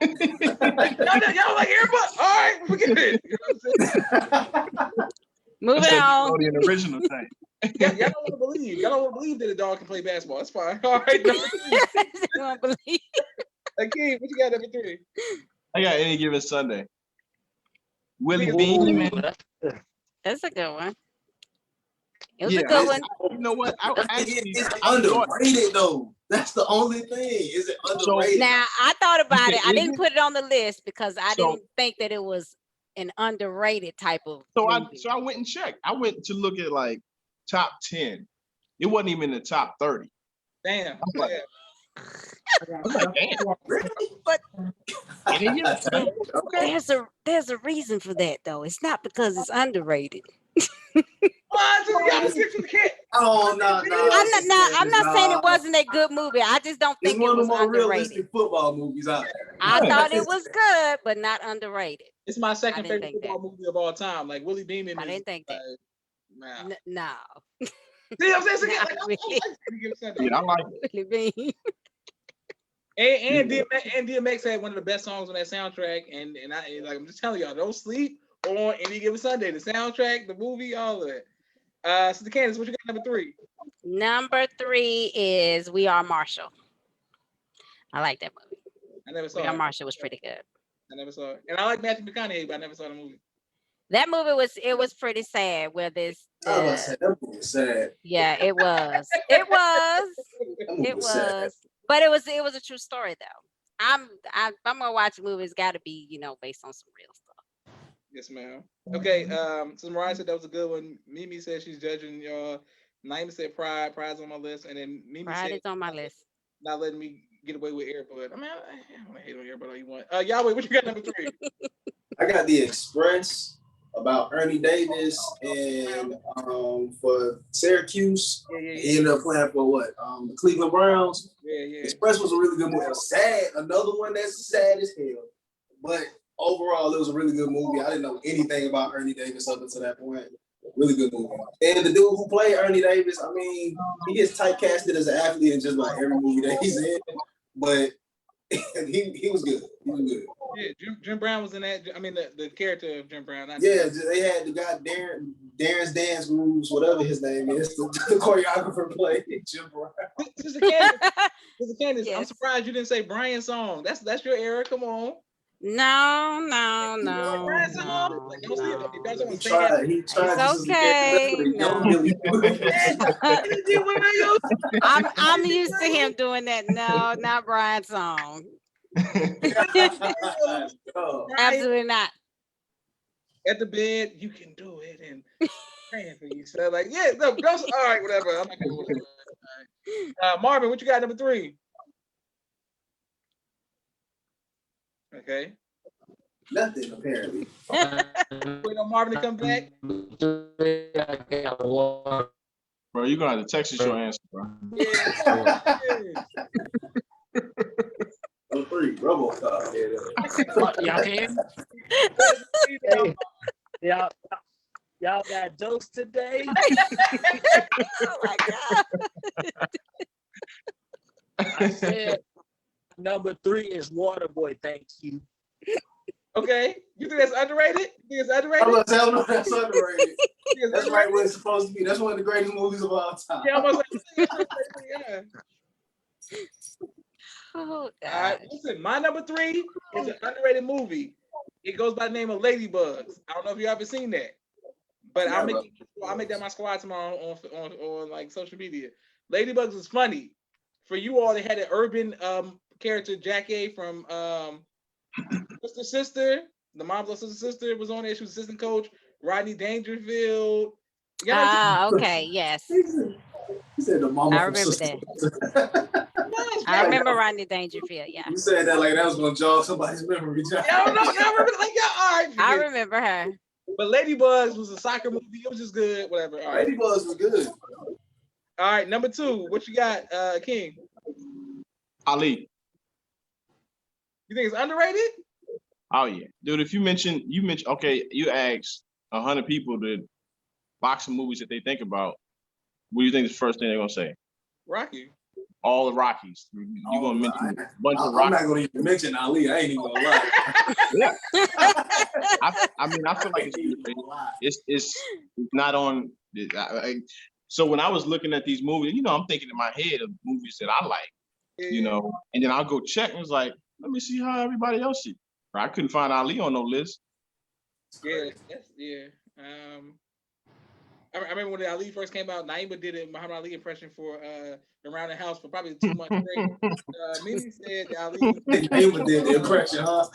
A: Y'all like Air Bud? All right, forget it. You know
C: Moving
D: That's
C: on.
D: the original thing.
A: y'all don't want to believe. Y'all don't want to believe that a dog can play basketball. That's fine. All right. Number 3.
C: Don't believe.
A: Again, what you got number 3?
D: I got Any Given Sunday. Willie
A: Ooh.
D: Beeman.
C: That's a good one. It was
D: Yeah,
C: a good one.
D: You know what?
B: It's underrated though. That's the only thing. Is it underrated?
C: Now I thought about it. I
D: Is
C: didn't
D: it?
C: put it on the list because I
D: So-
C: didn't think that it was an underrated type of
D: So
C: movie.
D: I went and checked. I went to look at like top 10. It wasn't even in the top 30.
A: Damn.
D: I'm like,
A: Yeah.
D: I'm like, damn.
C: But
D: Any Given Sunday? Okay.
C: there's a reason for that though. It's not because it's underrated.
A: What? Y'all stick to the kid.
B: Oh no.
C: I'm not saying it wasn't a good movie. I just don't
B: It's
C: think
B: one
C: it
B: of the
C: was
B: more
C: underrated.
B: realistic football movies out there.
C: I thought it was good, but not underrated.
A: It's my second
C: I
A: favorite
C: didn't think
A: football movie of all time. Like Willie Beeman.
C: I didn't think that.
A: Nah.
C: No.
A: See what I'm saying?
C: Not really.
D: Yeah, I like it.
C: Really mean.
A: And DMX had one of the best songs on that soundtrack. And I'm just telling y'all, don't sleep on Any Given Sunday. The soundtrack, the movie, all of it. So the Candace, what you got number 3?
C: Number 3 is We Are Marshall. I like that movie.
A: I never saw
C: We Are
A: it.
C: Marshall was pretty good.
A: I never saw it. And I like Matthew McConaughey, but I never saw the movie.
C: That movie was pretty sad. Where this,
B: I was about to say, that movie was sad.
C: yeah, it was.
B: That movie
C: It
B: sad.
C: was. But it was a true story though. I'm gonna watch a movie. It's got to be based on some real stuff.
A: Yes, ma'am. Okay, so Mariah said that was a good one. Mimi said she's judging y'all. Naima said Pride. Pride's on my list. And then Mimi
C: Pride
A: said
C: is on my list.
A: not letting me get away with Air Bud. I mean, I want to hate on Air Bud all you want. Yahweh, what you got number 3?
B: I got The Express about Ernie Davis and for Syracuse. He ended up playing for what? The Cleveland Browns.
A: Yeah.
B: Express was a really good movie. Sad, another one that's sad as hell. But overall, it was a really good movie. I didn't know anything about Ernie Davis up until that point. Really good movie. And the dude who played Ernie Davis, I mean, he gets typecasted as an athlete in just like every movie that he's in. But And he was good. He was good.
A: Yeah, Jim Brown was in that. I mean, the character of Jim Brown.
B: Yeah, they had the guy Darren's Dance Moves, whatever his name is, the choreographer played Jim Brown.
A: Sister Candace, I'm
C: Yes.
A: surprised you didn't say Brian's song. That's your era. Come on.
C: No.
A: Brian's song. Like, don't say it. If y'all don't
B: He
A: say
B: tried. He tried.
C: It's okay. I'm used to him doing that. No, not Brian's song. Absolutely not.
A: At the bed, you can do it, and praying for you. So like, yeah, no, girls, all right, whatever. I'm not gonna. All right. Marvin, what you got number 3? Okay.
B: Nothing apparently.
A: Wait on Marvin to come back.
D: Bro, you're gonna have to text us your answer, bro.
A: Yeah.
B: Number 3, RoboCop.
E: Y'all can? Hey, y'all got jokes today?
C: Oh my God.
E: I said number 3 is Waterboy. Thank you.
A: Okay. You think that's underrated? You think it's underrated?
B: I'm gonna tell them that's underrated. That's right where it's supposed to be. That's one of the greatest movies of all time.
A: Yeah, almost like, yeah.
C: Oh
A: All right,
C: God.
A: listen, my number 3 is an underrated movie. It goes by the name of Ladybugs. I don't know if you ever seen that, but I'll make that my squad tomorrow on like social media. Ladybugs is funny. For you all, they had an urban character, Jackie from Sister. The mom's sister was on there. She was assistant coach. Rodney Dangerfield.
C: Okay, yes.
B: He said the mama.
C: I remember that. I remember Rodney Dangerfield, yeah.
B: You said that like that was gonna jog somebody's memory.
A: Y'all remember like y'all all right.
C: I remember her.
A: But Ladybugs was a soccer movie. It was just good. Whatever. All right.
B: Ladybugs was good.
A: All right, number 2. What you got, King?
D: Ali.
A: You think it's underrated?
D: Oh yeah, dude. If you mention, okay, you asked 100 people the boxing movies that they think about. What do you think is the first thing they're gonna say?
A: Rocky.
D: All the Rockies. You're gonna mention a bunch of
B: I'm
D: Rockies.
B: not gonna even mention Ali. I ain't even gonna lie.
D: Yeah. I mean, I feel like it's not on. So when I was looking at these movies, I'm thinking in my head of movies that I like, and then I'll go check and it's like, let me see how everybody else is. I couldn't find Ali on no list.
A: Yeah. I remember when Ali first came out, Naima did a Muhammad Ali impression for Around the House for probably 2 months straight. Mimi said that Ali
B: Naima did the impression, huh?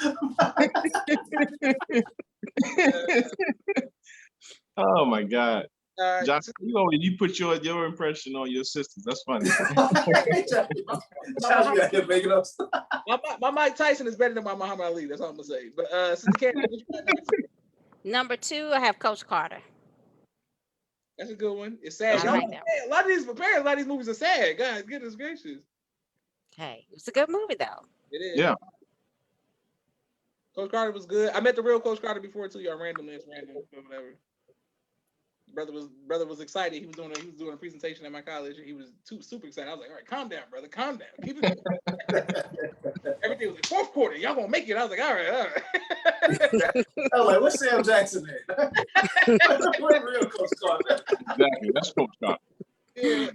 D: Oh my God. Josh,
A: so,
D: you put your impression on your sisters. That's funny.
A: my Mike Tyson is better than my Muhammad Ali. That's all I'm gonna say. But
C: Number 2, I have Coach Carter.
A: that's a good one. It's sad.
C: I like
A: A lot of these movies are sad. Guys, goodness gracious.
C: Hey, it was a good movie though.
A: It is.
D: Yeah.
A: Coach Carter was good. I met the real Coach Carter before too. Y'all randomly, it's random, whatever. Brother was excited. He was doing a presentation at my college, and he was super excited. I was like, all right, calm down, brother, calm down. Keep it going. Everything was like, 4th quarter, y'all gonna make it. I was like, all right.
B: I was like, what's Sam Jackson at? Where's real Coach Carter?
D: Exactly. That's Coach Carter.
A: Yeah.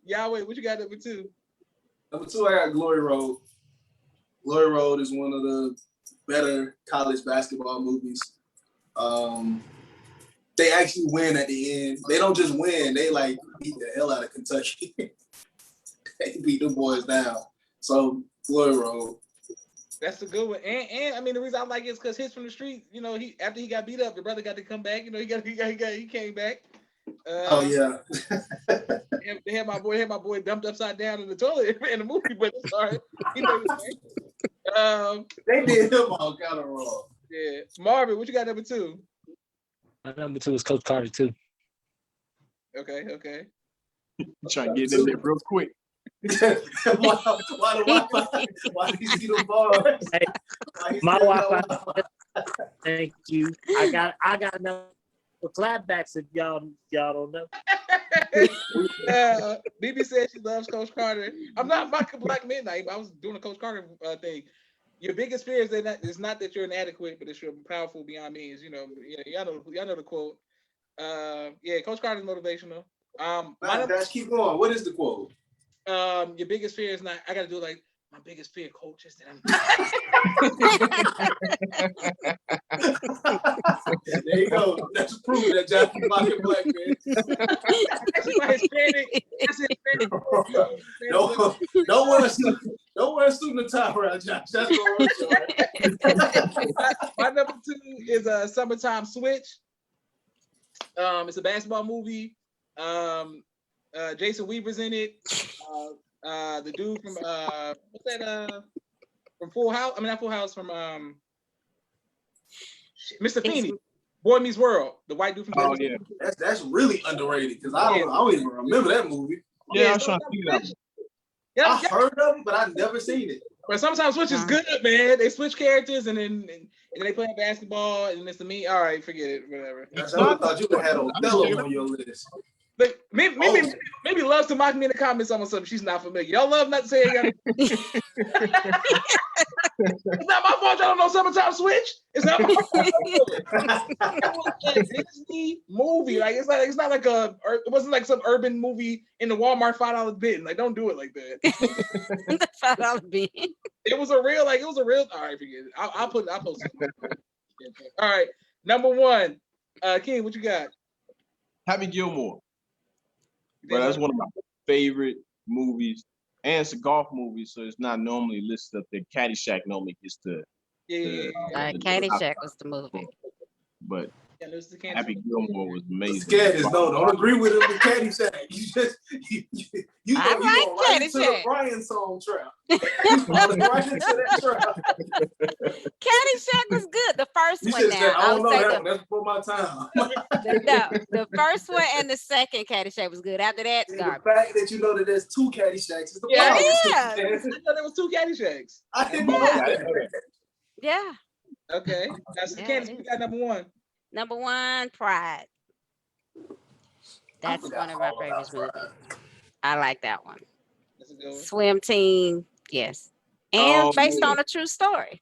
A: Yahweh, what you got number 2?
B: Number 2, I got Glory Road. Glory Road is one of the better college basketball movies. They actually win at the end. They don't just win, they like beat the hell out of Kentucky. They beat the boys down. So Glory Road.
A: That's a good one. And I mean, the reason I like it is because Hits from the Street, he after he got beat up, the brother got to come back. He came back.
B: Oh yeah.
A: They had my boy dumped upside down in the toilet in the movie, but it's all right. He made it.
B: They did him all kind of wrong.
A: Yeah. Marvin, what you got number 2?
E: My number 2 is Coach Carter too.
A: Okay.
D: Trying to get in there real quick.
B: Why do you see the bars?
E: Hey, my Wi-Fi. Thank you. I got enough for clapbacks if y'all don't know.
A: BB said she loves Coach Carter. I'm not mocking Black Midnight. I was doing a Coach Carter thing. Your biggest fear is that it's not that you're inadequate, but it's you're powerful beyond means. Y'all know the quote. Yeah, Coach Carter's motivational.
B: Guys, keep going. What is the quote?
A: Your biggest fear is not. I gotta do like my biggest fear, coach, is that I'm.
B: There you go. That's proof that Josh is mocking Black man.
A: That's my Hispanic. That's Hispanic.
B: Don't wear a suit and tie around Josh. That's what
A: My number 2 is a Summertime Switch. It's a basketball movie. Jason Weaver's in it. The dude from what's that? From Full House. I mean, not Full House. From Mr. Feeney. Boy Meets World. The white dude from.
D: Oh yeah.
B: That's really underrated because I don't even remember that movie.
D: Yeah, I was trying to see that.
A: Yeah,
B: I've heard of it, but I've never seen it.
A: But sometimes Switch is good, man. They switch characters and then they play basketball and it's the me. All right, forget it, whatever.
B: I thought you would have had Othello on your list.
A: But maybe loves to mock me in the comments on something she's not familiar. Y'all love not to say it. It's not my fault. Y'all don't know Summertime Switch. It's not my fault. It was a Disney movie. Like it's not like it wasn't like some urban movie in the Walmart $5 bin. Like don't do it like that.
C: The $5 bin.
A: It was a real. All right, forget it. I'll post it. All right, number 1. King, what you got?
D: Happy Gilmore. But that's one of my favorite movies, and it's a golf movie, so it's not normally listed up there. Caddyshack normally gets the
C: Caddyshack was the movie.
D: But Happy Gilmore was amazing.
B: Don't agree with him with Caddyshack. You
C: like
B: right into the
C: Caddyshack.
B: Brian song trap. Right into that trap.
C: Caddyshack was good. The first
B: You
C: one
B: should
C: now.
B: say, I
C: I
B: don't
C: would
B: know
C: say
B: that. That's before my time.
C: the first one and the second Caddyshack was good. After that,
B: The
C: garbage.
B: fact that you know that there's 2 Caddyshacks is the
A: Yeah.
B: problem.
C: Yeah.
A: I thought there was 2 Caddyshacks.
B: I didn't know that.
C: Yeah.
A: Okay, that's the Candace. We got number 1.
C: Number 1, Pride. That's one of my favorite movies. I like that one.
A: That's a good one.
C: Swim Team, yes. And based on a true story.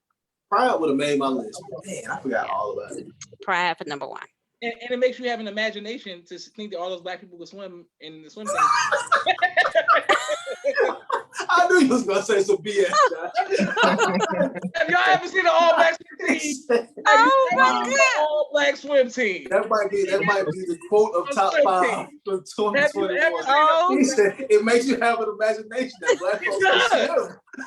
B: Pride would have made my list. Man, I forgot all about it.
C: Pride for number 1.
A: And it makes you have an imagination to think that all those black people could swim in the swim team.
B: I knew you was gonna say some BS.
A: Have y'all ever seen an all-black swim team?
C: Oh my God.
A: All-black swim team.
B: That might be the quote of top 5 for 2021.
C: Oh.
B: He said, it makes you have an imagination that black folks can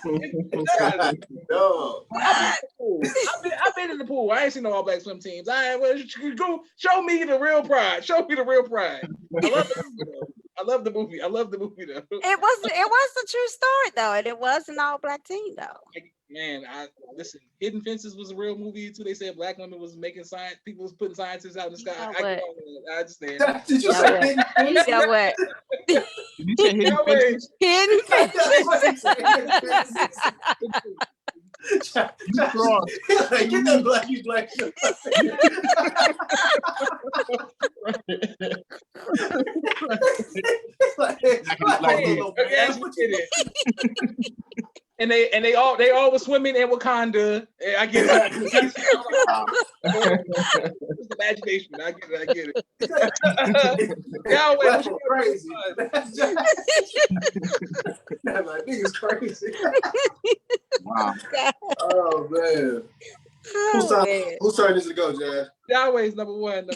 B: swim. No.
A: I've been in the pool. I ain't seen no all-black swim teams. Go show me the real Pride. Show me the real Pride. I love the movie. I love the movie though.
C: It was a true story though, and it was an all-black team though.
A: Man, listen. Hidden Fences was a real movie too. They said black women was making science. People was putting scientists out in the sky. I understand.
B: Did you say Hidden Fences?
C: You know what?
D: Did you say Hidden Fences?
C: Hidden
B: Like, get that black shit.
A: And they all were swimming in Wakanda. I get it. It's imagination. I get it.
B: That's crazy. That nigga's crazy.
D: Wow.
B: Oh man. Whose turn is it to go, Josh?
A: Yahweh's number 1.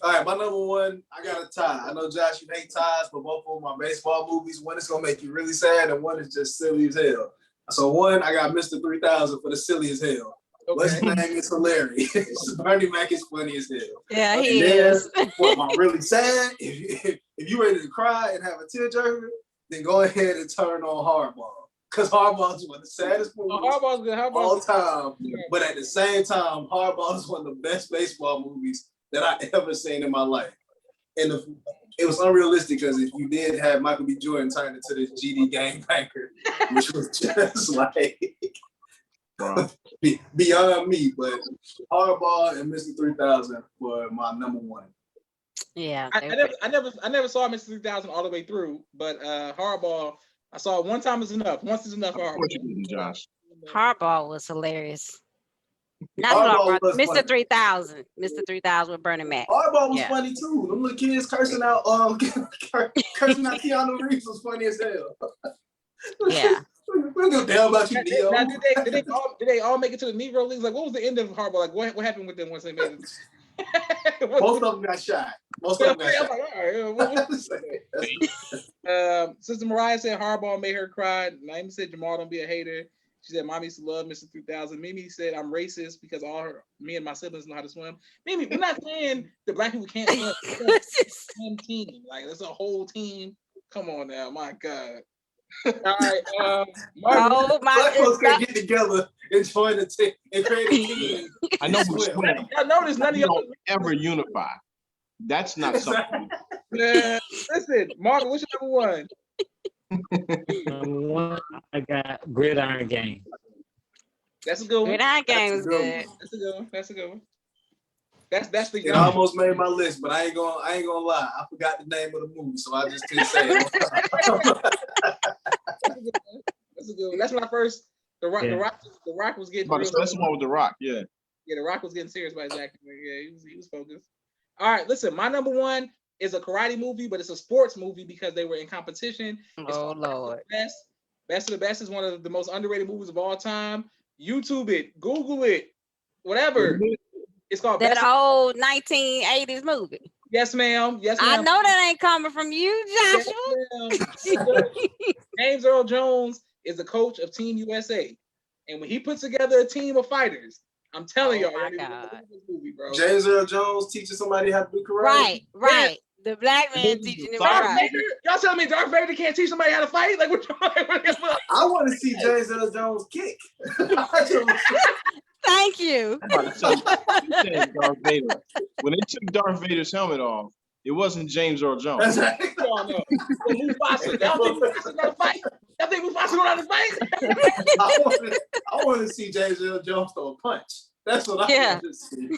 B: All right, my number 1, I got a tie. I know, Josh, you hate ties, but both of them are baseball movies. One is going to make you really sad, and one is just silly as hell. So 1, I got Mr. 3000 for the silly as hell. What's his name is hilarious. Bernie Mac is funny as hell.
C: Yeah, he is.
B: What am I really sad? If you ready to cry and have a tearjerker, then go ahead and turn on Hardball. Because Hardball is one of the saddest movies
A: Hardball's good.
B: all time. But at the same time, Hardball is one of the best baseball movies that I ever seen in my life. And it was unrealistic because if you did have Michael B. Jordan turn into this GD gangbanger, which was just like beyond me. But Hardball and Mr. 3000 were my number 1.
C: Yeah.
A: I never saw Mr. 3000 all the way through, but Hardball, I saw it one time is enough. Once is enough for
D: What you
A: Hardball.
D: getting, Josh?
C: Hardball was hilarious. Not
B: Hardball
C: Hardball,
B: was
C: Mr.
B: funny.
C: 3000. Mr. 3000 with Bernie Mac.
B: Hardball was
C: Yeah.
B: funny too. Them little kids cursing out, cursing out Keanu Reeves was funny as hell.
C: Yeah.
B: We don't give a damn about you, Neo.
A: Now, did they all make it to the Negro Leagues? Like, what was the end of Hardball? Like, what happened with them once they made it?
B: Most of them got shot. Most of them got
A: I'm
B: shot.
A: like, all right, Sister Mariah said Hardball made her cry. Naima said Jamal don't be a hater. She said Mommy used to love Mr. 3000. Mimi said I'm racist because me and my siblings know how to swim. Mimi, we're not saying that black people can't swim. It's a swim team. Like, there's a whole team. Come on now, my God. All right, Marvin.
C: Oh my
B: Black folks can't get together and join the team and create a team.
D: I know we swim.
A: I noticed none of
D: We
A: y'all
D: don't ever unify. That's not something.
A: listen, Marvin, what's your number one?
E: Number one, I got Gridiron Gang.
A: That's a good one.
C: Gridiron Gang was good.
A: That's a good one. That's a good one. That's the
B: It almost made my list, but I ain't gonna lie. I forgot the name of the movie, so I just didn't say it.
A: That's a good one. That's when I first the Rock was getting real.
D: That's the one with the Rock, yeah.
A: Yeah, the Rock was getting serious by his acting. Yeah, he was focused. All right, listen, my number one is a karate movie, but it's a sports movie because they were in competition.
C: Oh Lord.
A: Best of the Best is one of the most underrated movies of all time. YouTube it, Google it, whatever. It's called
C: That old 1980s movie.
A: Yes, ma'am. Yes,
C: I
A: ma'am.
C: know that ain't coming from you, Joshua.
A: Yes, James Earl Jones is the coach of Team USA, and when he puts together a team of fighters, I'm telling y'all,
C: my God.
A: this movie, bro.
B: James Earl Jones teaching somebody how to do karate.
C: Right. The black man teaching him
A: Darth
C: karate.
A: Vader? Y'all telling me Darth Vader can't teach somebody how to fight? Like, what?
B: I want to see James Earl Jones kick.
C: Thank you.
D: I'm about to tell you, Darth Vader. When they took Darth Vader's helmet off, it wasn't James Earl Jones.
A: Y'all know. Mufasa. Y'all think Mufasa gonna fight? Y'all think Mufasa gonna fight?
B: I want to see James Earl Jones throw a punch. That's what I want to see.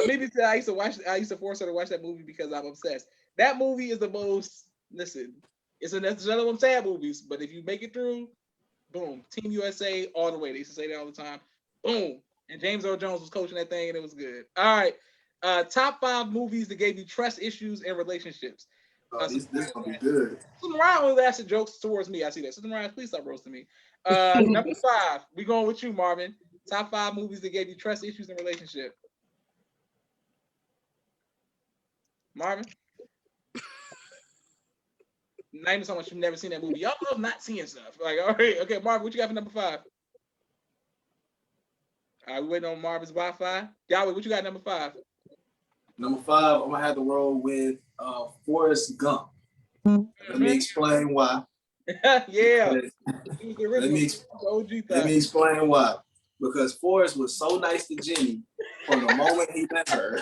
A: Maybe I used to force her to watch that movie because I'm obsessed. That movie is the most. Listen, it's another one of them sad movies, but if you make it through, boom, Team USA all the way. They used to say that all the time. Boom, and James Earl Jones was coaching that thing, and it was good. All right, top 5 movies that gave you trust issues and relationships.
B: This gonna be good.
A: Sister Ryan only lasted jokes towards me. I see that. Sister Ryan, please stop roasting me. Number 5, we going with you, Marvin. Top 5 movies that gave you trust issues and relationship. Marvin? Name someone you've never seen that movie. Y'all love not seeing stuff. Like, all right, okay, Marvin, what you got for number 5? All right, we waiting on Marvin's Wi-Fi. Yahweh, what you got number 5?
B: Number 5, I'm gonna have to roll with Forrest Gump. Let me explain why.
A: Yeah.
B: Let me explain why. Because Forrest was so nice to Jenny from the moment he met her.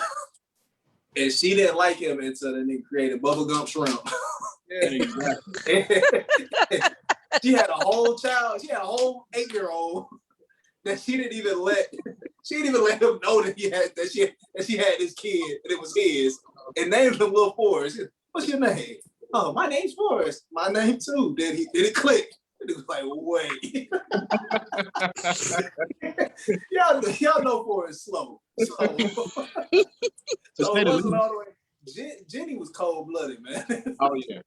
B: And she didn't like him until the nigga created Bubblegum Shrimp.
A: Yeah.
B: She had a whole child. She had a whole 8-year-old that she didn't even let him know that she had this kid and it was his. And named him Little Forrest. What's your name? Oh, my name's Forrest. My name too. Did it click? And it was like, wait. y'all know Forrest slow. So it wasn't all the way. Jenny was cold-blooded, man.
D: Oh yeah.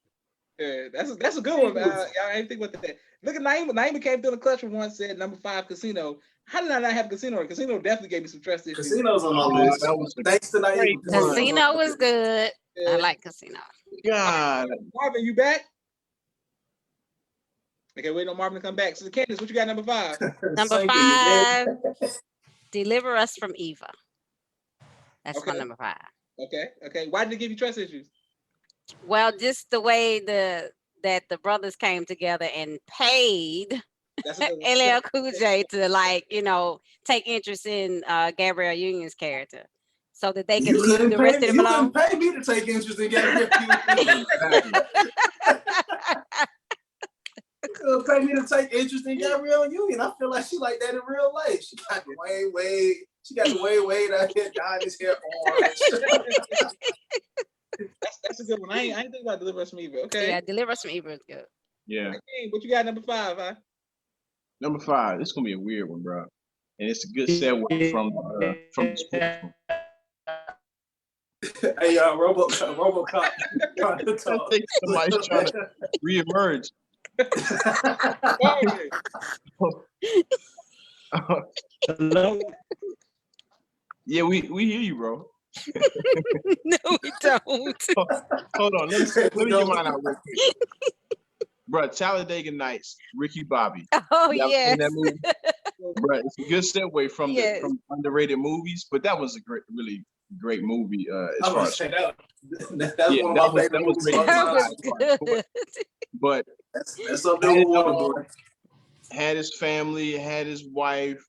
A: Yeah, that's a good one. Y'all ain't think about that. Look at Naima. Naima came through the clutch and once said number 5, Casino. How did I not have Casino? Casino definitely gave me some trust issues.
B: Casino's on my list. Thanks to Naima.
C: Casino was good.
A: Yeah.
C: I like Casino.
D: God.
A: Marvin, you back? Okay, wait on Marvin to come back. So Candace, what you got number 5?
C: Number 5, Deliver Us from Eva. That's
A: Okay.
C: my number 5.
A: Okay. Why did it give you trust issues?
C: Well, just the way that the brothers came together and paid
A: That's a good one.
C: LL Cool J to take interest in Gabrielle Union's character, so that they could leave the rest of them alone.
B: You couldn't pay me to take interest in Gabrielle Union. You couldn't pay me to take interest in Gabrielle Union. I feel like she like that in real life. She got Dwayne Wade. She got the way out here, dyed his hair orange.
A: That's a good one. I ain't think about Deliver Us from Evil. Okay.
C: Yeah, Deliver Us from Evil is good.
D: Yeah.
A: Okay, what you got number 5, huh?
D: Number 5. This is gonna be a weird one, bro. And it's a good segue from the sports one.
B: Hey, RoboCop trying to talk.
D: I think somebody's trying to reemerge.
E: Hello?
D: Yeah, we hear you, bro.
C: No, we don't.
D: Hold on, let me get mine out real quick. Bro, Talladega Nights, Ricky Bobby.
C: Oh,
D: Y'all
C: yes.
D: seen that movie? Bro, it's a good segue from
C: Yes.
D: from underrated movies, but that was a really great movie. As far as
B: That
D: yeah,
B: one of my favorite
D: was
B: movies.
D: great.
C: That was good.
D: But
B: That's up there with Waterboy.
D: had his family, had his wife,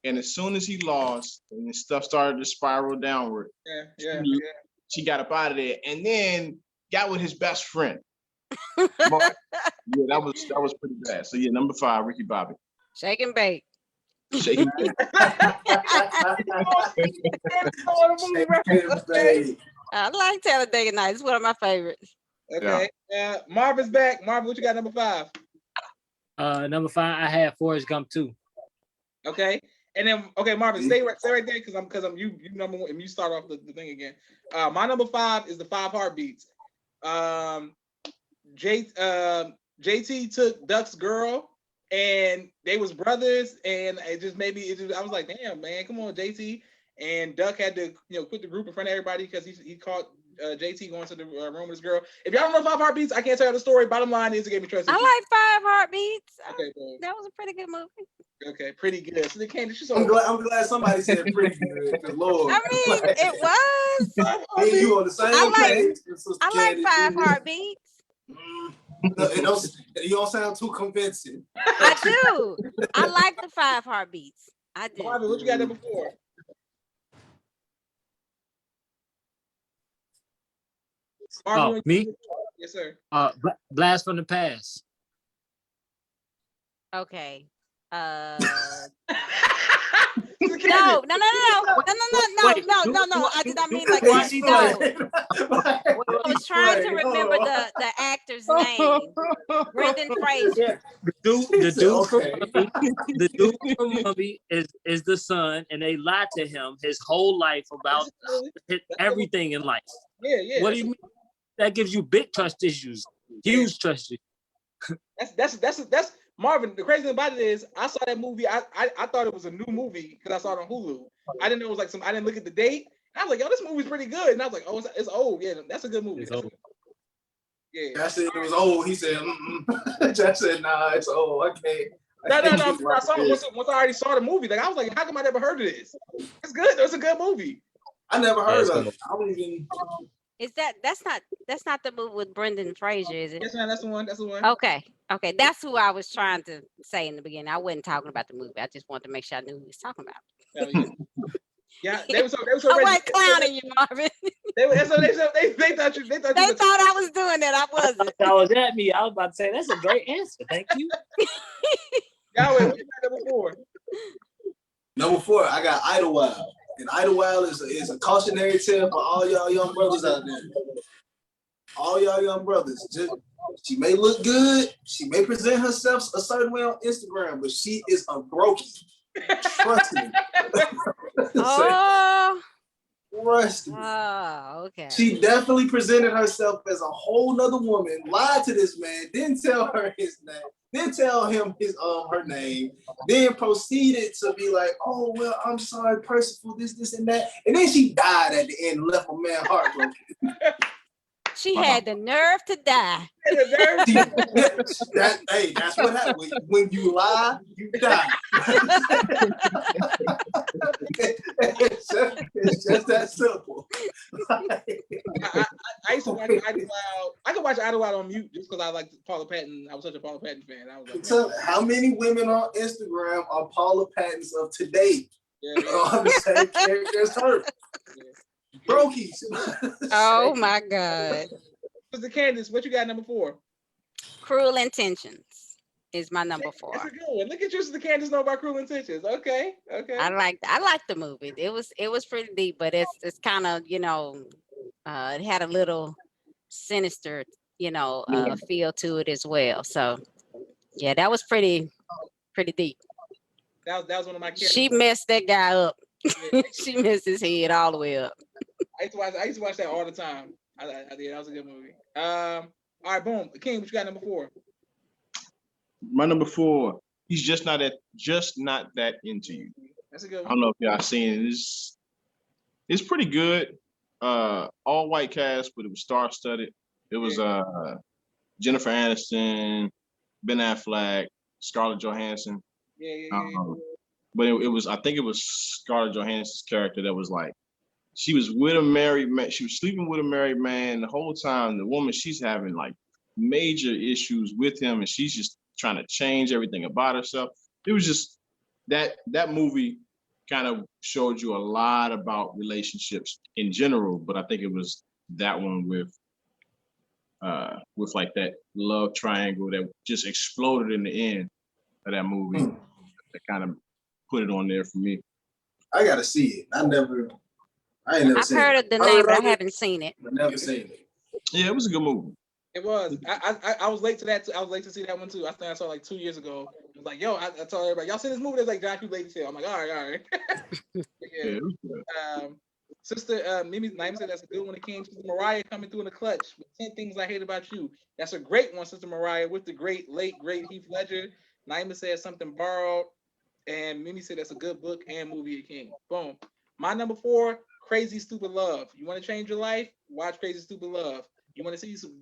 D: and as soon as he lost and his stuff started to spiral downward,
A: Yeah.
D: she got up out of there and then got with his best friend. Mark. Yeah, that was pretty bad. So yeah, number 5, Ricky Bobby.
C: Shake and bake.
D: Shaking.
C: I like Talladega Nights. It's one of my favorites.
A: Okay. Marvin's back. Marvin, what you got number 5?
E: Number 5, I had Forrest Gump too.
A: Okay. And then Marvin, stay right there because I'm you number 1 and you start off the thing again. My number 5 is the 5 Heartbeats. JT took Duck's girl and they was brothers, and I was like, damn man, come on, JT. And Duck had to quit the group in front of everybody because he caught JT going to the room with his girl. If y'all don't know 5 Heartbeats, I can't tell you the story. Bottom line is it gave me trust.
C: I like 5 Heartbeats.
A: Okay,
C: that was a pretty good movie.
A: Okay, pretty good. So they can't.
B: I'm glad somebody said pretty good. Good Lord.
C: I mean, it was.
B: Hey, you on the same page?
C: I like 5 Heartbeats.
B: You don't sound too convincing.
C: I do. I like the 5 Heartbeats. I do.
A: Marvin, what you got number 4? Marvin,
E: me?
A: Yes, sir.
E: Blast from the Past.
C: Okay. No. I did not mean like that. No. I was trying to remember the actor's name. Brendan Fraser.
E: The dude from Mummy is the son, and they lied to him his whole life about everything in life.
A: Yeah.
E: What do you mean? That gives you big trust issues, huge trust issues.
A: That's Marvin. The crazy thing about it is, I saw that movie. I thought it was a new movie because I saw it on Hulu. I didn't know it was like I didn't look at the date. I was like, yo, this movie's pretty good. And I was like, oh, it's old. Yeah, that's a good movie. Yeah.
B: I said it was old. He said, Jeff said, nah, it's old. I can't.
A: No. I saw it once I already saw the movie. Like I was like, how come I never heard of this? It's good. It's a good movie.
B: I never heard of it. I don't even.
C: Is that's not the movie with Brendan Fraser, is it?
A: Yes, man, that's the one.
C: Okay, that's who I was trying to say in the beginning. I wasn't talking about the movie. I just wanted to make sure I knew who he was talking about.
A: Yeah, they were so
C: I wasn't clowning you, Marvin.
A: They thought you
C: thought I was doing that. I wasn't.
E: That was at me. I was about to say that's a great answer. Thank you.
A: Yahweh, what you got number 4?
B: Number 4, I got Idlewild. And Idlewild is a cautionary tale for all y'all young brothers out there. All y'all young brothers. She may look good. She may present herself a certain way on Instagram, but she is a brokey. Trust me. Trust me.
C: Oh, okay.
B: She definitely presented herself as a whole nother woman, lied to this man, didn't tell her his name, didn't tell him her name, then proceeded to be like, oh, well, I'm sorry, Percival, this, and that. And then she died at the end and left a man heartbroken.
C: She had the nerve to die.
B: That's what happens. When you lie, you die. It's just that simple.
A: I used to watch Idlewild. I could watch Idlewild on mute just because I liked Paula Patton. I was such a Paula Patton fan. I was like,
B: how many women on Instagram are Paula Pattons of today?
A: Yeah.
B: On the same character as her. Yeah. Brokies.
C: Oh my God.
A: Mr. Candace, what you got number 4?
C: Cruel Intentions. is my number
A: That's
C: 4.
A: a good one. Look at you, Sister Candace, know about Cruel Intentions. Okay.
C: I liked the movie. It was pretty deep, but it's kind of, it had a little sinister, feel to it as well. So yeah, that was pretty deep.
A: That was one of my characters.
C: She messed that guy up.
A: Yeah.
C: She messed his head all the way up.
A: I used to watch that all the time. I did. That was a good movie. All right, boom. King, what you got number 4?
D: My number 4, he's just not that into you.
A: That's a good
D: I
A: one.
D: don't know if y'all seen it. It's pretty good. All white cast, but it was star-studded. It was Jennifer Aniston, Ben Affleck, Scarlett Johansson.
A: Yeah.
D: But it was, I think it was Scarlett Johansson's character that was like, she was with a married man. She was sleeping with a married man the whole time. The woman, she's having like major issues with him, and she's just trying to change everything about herself. It was just that movie kind of showed you a lot about relationships in general, but I think it was that one with like that love triangle that just exploded in the end of that movie. That kind of put it on there for me.
B: I gotta see it. I ain't never
C: I've
B: seen
C: heard
B: it.
C: of the name, but I haven't seen it.
B: But never seen it.
D: Yeah, it was a good movie.
A: It was. I was late to that. I was late to see that one too. I think I saw it like 2 years ago. I was like, yo, I told everybody, y'all see this movie? It's like, Josh, you late to see it. I'm like, all right.
D: Yeah, it was good.
A: Sister Mimi Naima said that's a good one. It came. Sister Mariah coming through in the clutch with 10 Things I Hate About You. That's a great one, Sister Mariah, with the late great Heath Ledger. Naima said Something Borrowed, and Mimi said that's a good book and movie. It came. Boom. My number 4, Crazy Stupid Love. You want to change your life? Watch Crazy Stupid Love. You want to see some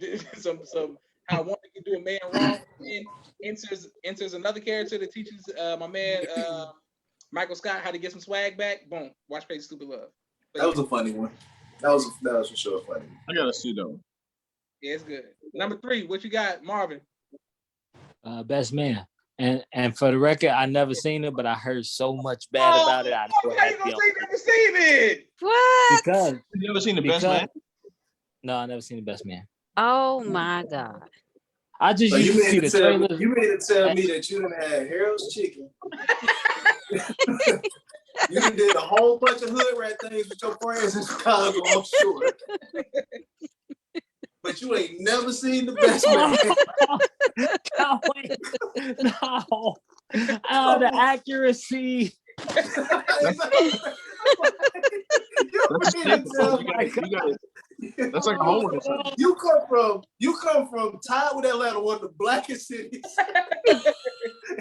A: how one can do a man wrong? And enters another character that teaches my man Michael Scott how to get some swag back. Boom. Watch Crazy Stupid Love.
B: That was a funny one. That was for sure funny.
D: I gotta see though.
A: Yeah, it's good. Number 3, what you got, Marvin?
E: Best Man. And for the record, I never seen it, but I heard so much bad about it. I
A: How you gonna say you never seen it?
C: What?
E: Because
D: You ever seen The Best Man?
E: no, I never seen The Best Man.
C: Oh my God.
E: I just
B: So
E: used to see the trailer.
B: you mean to tell me that you done had Harold's Chicken? You done did a whole bunch of hood rat things with your friends in Chicago, I'm sure. But you ain't never seen The Best Man.
E: No, wait. No. Oh, the accuracy.
D: That's like a homework assignment.
B: You come from Ty with Atlanta, one of the blackest cities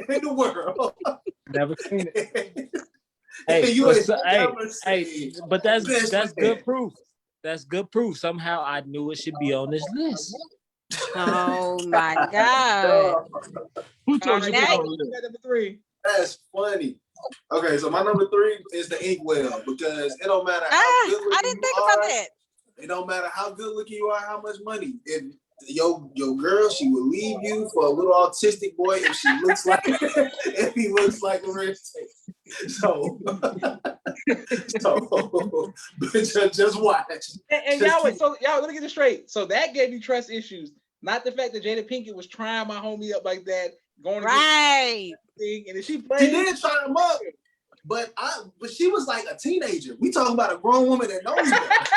B: in the world.
E: Never seen it. But that's good proof. That's good proof. Somehow I knew it should be on this list.
C: Oh my God.
D: Who told you to put it on the list?
A: Number 3.
B: That's funny. Okay, so my number 3 is The Inkwell, because it don't matter how good looking
C: I didn't think
B: you
C: about
B: are.
C: that.
B: It don't matter how good looking you are, how much money. If your girl, she will leave you for a little autistic boy if she looks like if he looks like a red tape. So but just watch.
A: And y'all, let me get this straight. So that gave you trust issues, not the fact that Jada Pinkett was trying my homie up like that, going
C: Right.
A: thing, and if she
B: She
A: played,
B: did try him up, but she was like a teenager. We talking about a grown woman that knows that.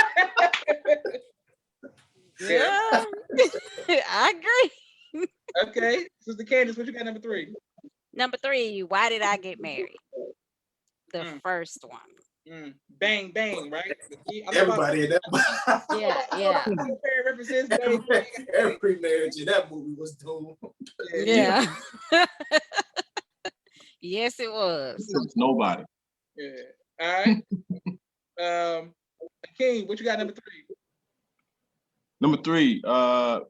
C: Yeah. I agree.
A: Okay, Sister Candace, what you got number 3?
C: Number 3, Why Did I Get Married? The first one.
A: Bang bang, right?
B: Everybody in that
C: Yeah.
A: References,
B: every marriage in that movie was doomed.
C: Yeah. Yes, it was.
D: It's nobody.
A: Yeah. All right. King, what you got number 3?
D: Number 3,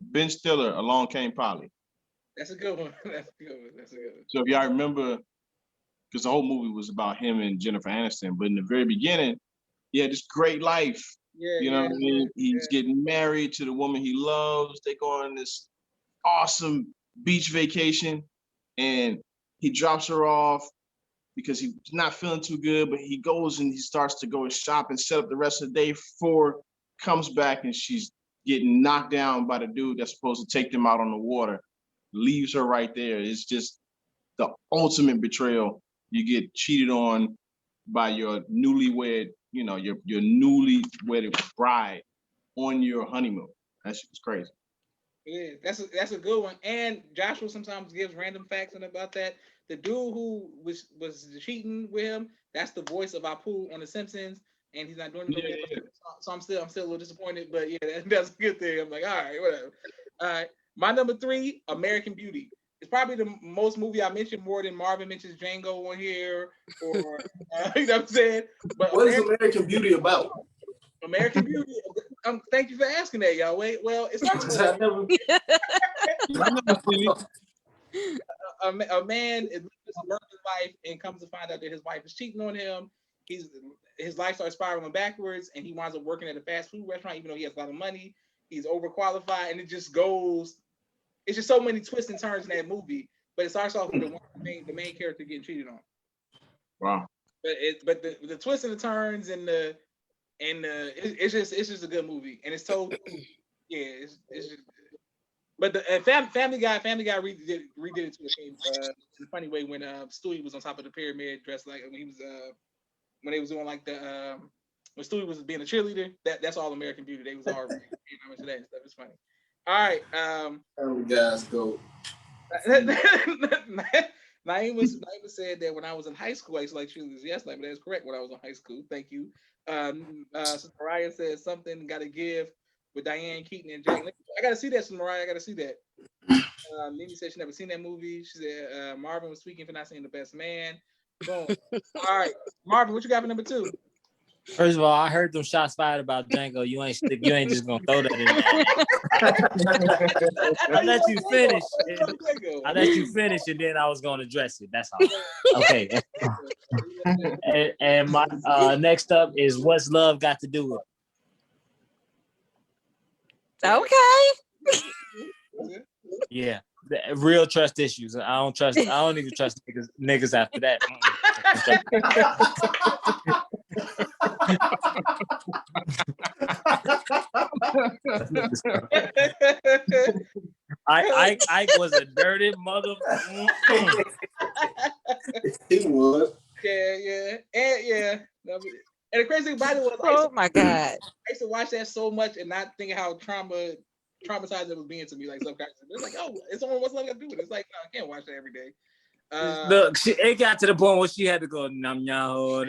D: Ben Stiller, Along Came Polly.
A: That's a good one. That's a good one.
D: So if y'all remember, because the whole movie was about him and Jennifer Aniston, but in the very beginning, he had this great life.
A: Yeah,
D: you know what I mean? He's getting married to the woman he loves. They go on this awesome beach vacation, and he drops her off because he's not feeling too good, but he goes and he starts to go and shop and set up the rest of the day for, comes back and she's getting knocked down by the dude that's supposed to take them out on the water. leaves her right there. It's just the ultimate betrayal. You get cheated on by your newlywed, you know, your newly wedded bride on your honeymoon. That shit's crazy.
A: Yeah, that's a good one. And Joshua sometimes gives random facts and about that. The dude who was cheating with him, that's the voice of Apu on The Simpsons, and he's not doing it no more.
D: Yeah.
A: So I'm still a little disappointed, but yeah, that's a good thing. I'm like, all right, whatever. All right, my number 3, American Beauty. It's probably the most movie I mentioned more than Marvin mentions Django on here, or you know what I'm saying. But
B: What is American Beauty about?
A: American Beauty. Thank you for asking that, y'all. Wait, well, it's not
B: I never-
A: a man is living a suburban life and comes to find out that his wife is cheating on him. His life starts spiraling backwards, and he winds up working at a fast food restaurant, even though he has a lot of money. He's overqualified, and it just goes. It's just so many twists and turns in that movie. But it starts off with the main character getting cheated on.
D: Wow.
A: But the twists and the turns and it's just a good movie, and it's told. Yeah, it's just. But the Family Guy redid it to a funny way when Stewie was on top of the pyramid dressed like when he was when they was doing like the when Stewie was being a cheerleader. That's all American Beauty. They was all that stuff. It's funny. All right.
B: Family Guy's go.
A: Naima said that when I was in high school, I used to like cheerleaders. Yes, Naima, that is correct. When I was in high school, thank you. Mariah said something got to give with Diane Keaton and Jake. I gotta see that, Mariah. I gotta see that. Mimi said she never seen that movie. She said Marvin was tweaking for not seeing The Best Man. Boom. All right, Marvin, what you got for number 2?
E: First of all, I heard them shots fired about Django. You ain't just gonna throw that in there. I let you finish. I let you finish, and then I was gonna address it. That's all. Okay. and my next up is What's Love Got to Do with It?
C: Okay.
E: Yeah, real trust issues. I don't even trust niggas after that. I was a dirty mother.
B: He was.
A: Yeah. And the crazy thing about it was,
C: Oh my God.
A: I used to watch that so much and not thinking how traumatized it was being to me. Like subconsciously, it's like, oh, it's only What's Love Got to Do with it. It's like, no, I can't watch that every day.
E: Look, it got to the point where she had to go num nyaho.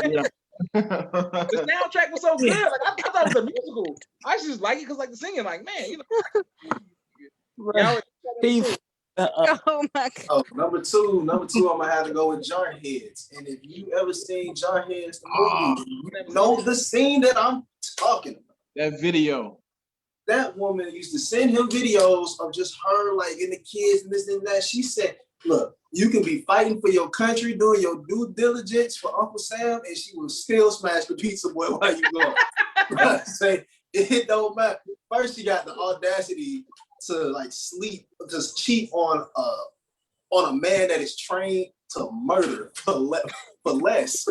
A: The soundtrack was so good. Like I thought it was a musical. I just like it because like the singing, like man, you know.
C: Oh my God.
B: Oh, number two, I'm gonna have to go with Jarheads. And if you ever seen Jarheads, the movie, you know the scene that I'm talking about.
D: That video.
B: That woman used to send him videos of just her like and the kids and this and that. She said, look, you can be fighting for your country, doing your due diligence for Uncle Sam, and she will still smash the pizza boy while you go. Say it don't matter. First, she got the audacity to like just cheat on a man that is trained to murder for less.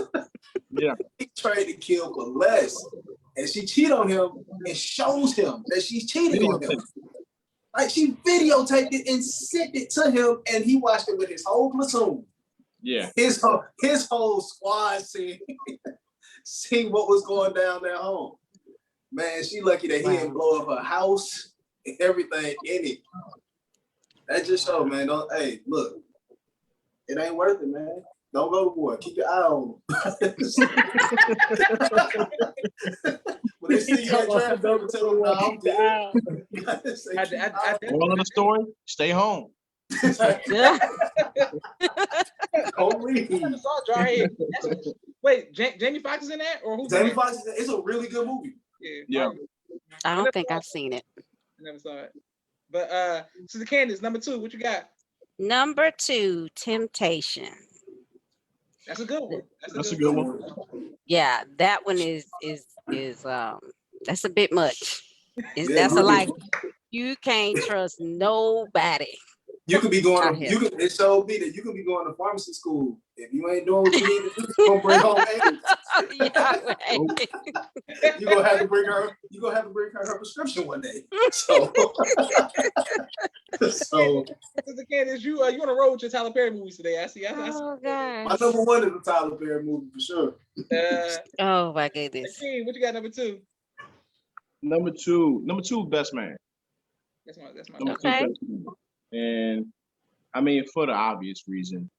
D: Yeah.
B: He trained to kill for less. And she cheated on him and shows him that she's cheating on him. Like she videotaped it and sent it to him, and he watched it with his whole platoon.
D: Yeah.
B: His whole squad see what was going down at home. Man, she lucky that he didn't blow up her house and everything in it. That just shows, man. Hey, look, it ain't worth it, man. Don't go to war. Keep your eye on them. When they see you at traffic, tell them, no, I'm good.
D: Moral of the story, stay home.
B: Don't leave.
A: Wait, Jamie Foxx is in that? Or who's
B: Jamie Foxx, it's a really good movie.
D: Yeah.
C: I don't think I've seen it.
A: I never saw it. But Sister Candace, number 2, what you got?
C: Number 2, Temptation.
A: That's a good one.
D: That's a good one.
C: Yeah, that one is that's a bit much. That's like you can't trust nobody.
B: You could be going. It so be that you could be going to pharmacy school. If you ain't doing what you need to do, you're gonna bring home AIDS.
C: Yeah, right.
B: You're gonna have to bring her. You're gonna have to bring her prescription one day. So So
A: Sister Candace, you on a road with your Tyler Perry movies today. I see.
C: Oh
B: my
C: gosh.
B: number one is a Tyler Perry movie for sure.
C: Oh my goodness.
A: Akeem, what you got number two?
D: Number two, Best Man.
A: That's my
D: Number
C: Okay.
D: two, Best Man. And I mean, for the obvious reason,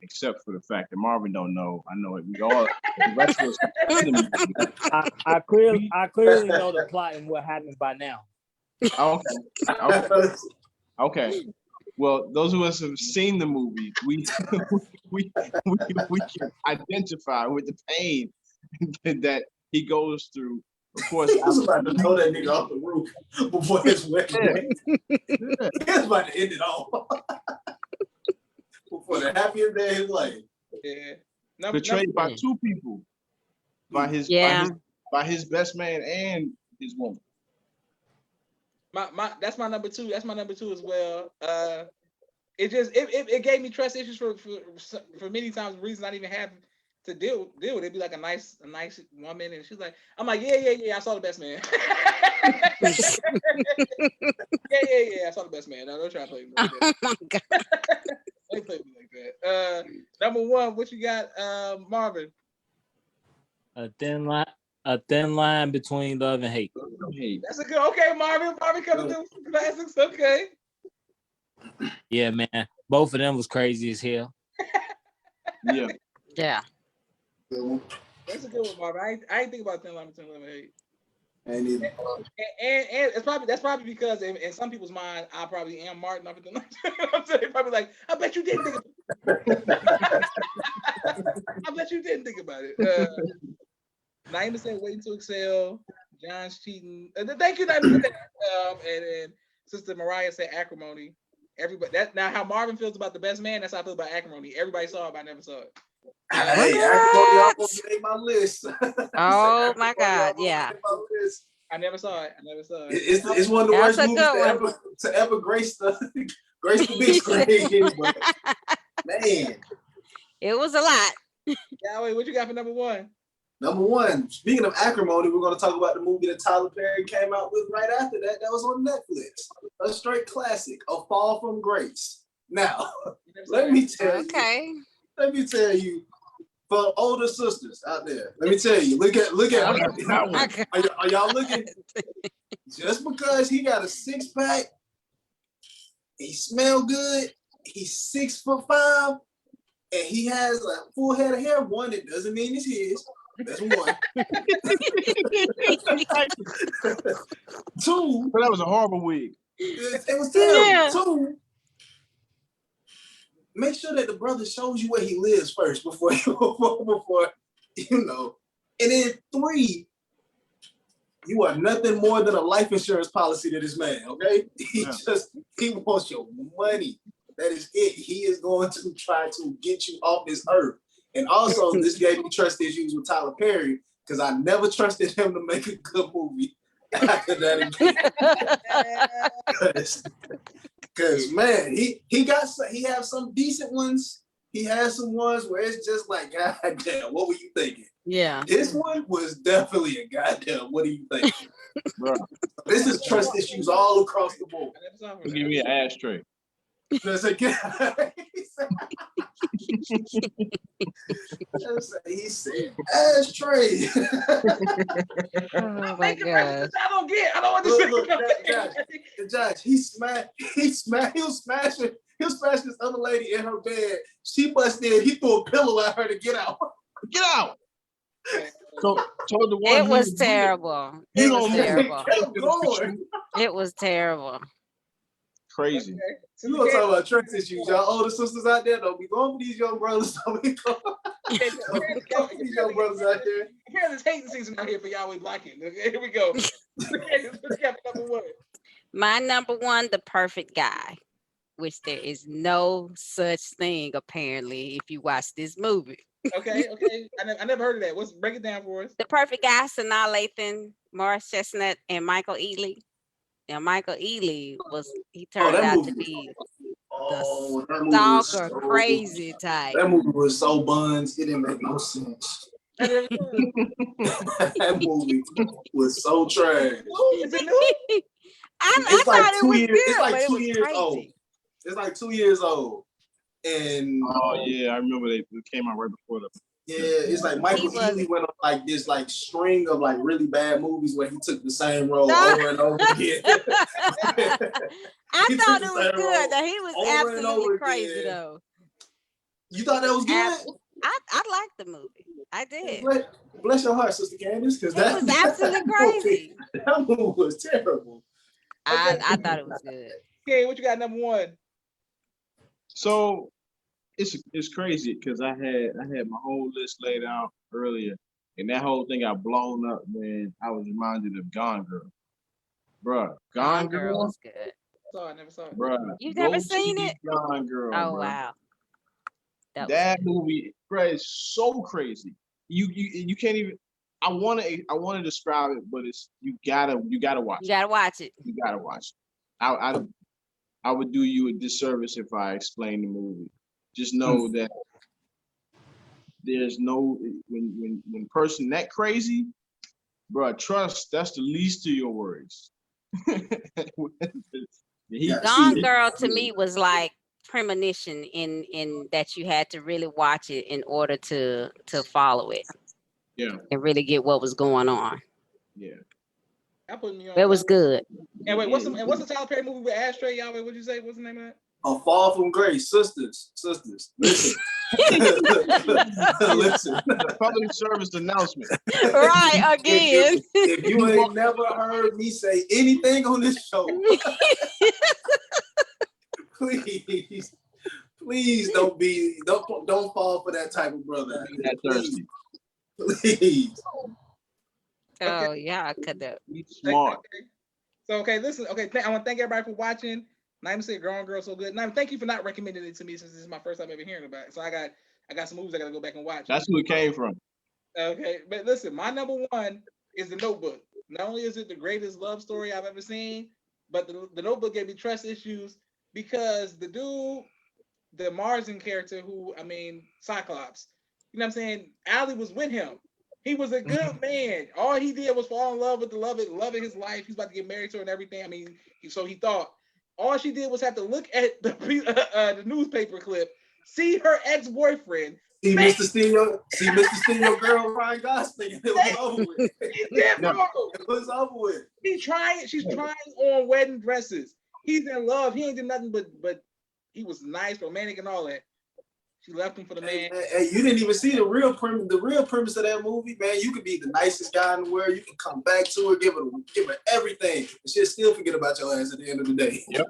D: except for the fact that Marvin don't know. I know it. We all the rest of us.
E: I clearly know the plot and what happened by now.
D: Okay. Well, those of us who have seen the movie, we can identify with the pain that he goes through. Of course,
B: He was about to throw that nigga off the roof before his wedding. He was about to end it all. Before the happiest day of his life.
A: Yeah.
D: Betrayed by two people, by his best man and his woman.
A: That's my number two. That's my number two as well. It gave me trust issues for many times, reasons I didn't even have to deal with. It'd be like a nice woman, and she's like, I'm like, yeah, I saw the best man. yeah, I saw the best man. No, don't try to play me like that.
C: Oh my God.
A: Don't play me like that. Number one, what you got, Marvin?
E: A thin line between love and hate.
A: That's a good. Okay, Marvin coming through some classics. Okay.
E: Yeah, man. Both of them was crazy as hell.
D: Yeah.
C: Yeah.
A: That's a good one, Marvin. I ain't think about thin line between love and hate.
B: And
A: it's probably because in some people's mind, I probably am Martin up at the I'm saying, probably like, I bet you didn't think about it. I bet you didn't think about it. Naima said waiting to excel. John's cheating. Thank you, Naima, for that. And then Sister Mariah said acrimony. Everybody now how Marvin feels about the best man, that's how I feel about acrimony. Everybody saw it, but I never saw it.
B: Hey, acrimony almost made my list.
C: Oh my God, yeah.
A: I never saw it.
B: It's one of the worst movies to ever grace the big screen. But, man.
C: It was a lot.
A: Yeah, wait, what you got for number one?
B: Number one, speaking of acrimony, we're going to talk about the movie that Tyler Perry came out with right after that. That was on Netflix. A straight classic, A Fall from Grace. Now, let me tell you, for older sisters out there, let me tell you, look at are y'all looking? Just because he got a 6-pack, he smell good, he's 6'5", and he has a full head of hair. One, it doesn't mean it's his. That's one. Two.
D: But that was a horrible wig.
B: It was terrible.
C: Yeah.
B: Two. Make sure that the brother shows you where he lives first before you know. And then three, you are nothing more than a life insurance policy to this man. Okay, he wants your money. That is it. He is going to try to get you off this earth. And also, this gave me trust issues with Tyler Perry because I never trusted him to make a good movie after that again. Because man, he has some decent ones. He has some ones where it's just like, God damn, what were you thinking?
C: Yeah.
B: This one was definitely a goddamn, what are you thinking? Bro, this is trust issues all across the board.
D: Give me an ashtray.
B: He said ashtray.
C: Oh my God.
A: I don't understand.
B: Josh, he was smashing this other lady in her bed. She busted in, he threw a pillow at her to get out.
D: Get out. So the one
C: it was terrible. It was terrible. It was terrible.
D: Crazy.
A: Okay.
B: You gonna talk about trust issues, y'all older sisters out there? Don't be going for these young brothers. Don't be going for these young brothers out there.
A: Here's this hating season out here for Yahweh Blocking. Okay, here we go. Number one.
C: My number one, The Perfect Guy, which there is no such thing apparently if you watch this movie.
A: Okay. I never heard of that. Break it down for us.
C: The Perfect Guy, Sanaa Lathan, Morris Chestnut, and Michael Ealy. Now, Michael Ealy turned out to be the stalker, crazy type.
B: That movie was so buns, it didn't make no sense. That movie was so trash.
A: Is it new?
C: I
B: It's like
C: thought it
B: 2
C: was
B: years.
C: good,
B: It's
C: but
B: like
C: it
B: 2
C: was
B: years old.
C: crazy.
B: It's like 2 years old, and
D: Oh yeah, I remember they came out right before the.
B: yeah, it's like Michael
C: He was-
B: Ealy went on like this like string of like really bad movies where he took the same role
C: No.
B: over and over again.
C: I
B: He
C: thought
B: took
C: it
B: the
C: was
B: same
C: good.
B: role
C: That he was
B: over and
C: absolutely
B: over
C: crazy
B: again.
C: though.
B: You thought that was good?
C: I liked the movie. I did.
B: Bless your heart, Sister Candace, because
C: It was absolutely crazy.
B: That movie was terrible.
C: I thought it was good.
A: Okay, what you got number one?
D: So it's crazy because I had my whole list laid out earlier, and that whole thing got blown up when I was reminded of Gone Girl. Bruh, Gone Girl
C: was good.
A: I never saw it.
D: Bruh,
C: You've
D: go
C: never seen
D: see
C: it?
D: Gone Girl.
C: Oh
D: bruh.
C: wow.
D: That movie, bruh, is so crazy. You can't even. I want to describe it, but it's you gotta watch.
C: You gotta watch it.
D: You gotta watch it. I would do you a disservice if I explained the movie. Just know that there's no when person that crazy, bro. Trust that's the least of your worries.
C: Gone Girl to me was like premonition in that you had to really watch it in order to follow it.
D: Yeah.
C: And really get what was going on.
D: Yeah.
A: That put me on.
C: It was good.
A: And wait, what's the Tyler Perry movie with Ashtray? Y'all, what'd you say? What's the name of that?
B: A Fall from Grace, sisters. Listen. Listen.
D: The public service announcement.
C: Right, again.
B: If you ain't never heard me say anything on this show, please don't fall for that type of brother.
D: That thirsty.
B: Please.
C: Oh yeah, I could have.
D: Smart.
A: Okay, listen. Okay, I want to thank everybody for watching. Naima said Grown Girl so good. Naima, thank you for not recommending it to me since this is my first time ever hearing about it. So I got some movies I gotta go back and watch.
D: That's who it came from.
A: Okay, but listen, my number one is The Notebook. Not only is it the greatest love story I've ever seen, but the Notebook gave me trust issues because the dude, the Marsden character, Cyclops, you know what I'm saying? Allie was with him. He was a good man. All he did was fall in love with the love of his life. He's about to get married to her and everything. So he thought. All she did was have to look at the newspaper clip, see her ex-boyfriend.
B: See Mr. Steal Girl, Ryan Gosling. It was over with. It was over with.
A: She's trying on wedding dresses. He's in love. He ain't did nothing but he was nice, romantic, and all that. She left him for the man.
B: Hey, you didn't even see the real premise. The real premise of that movie, man. You could be the nicest guy in the world. You can come back to her, give her everything, and she'll still forget about your ass at the end of the day.
D: Yep.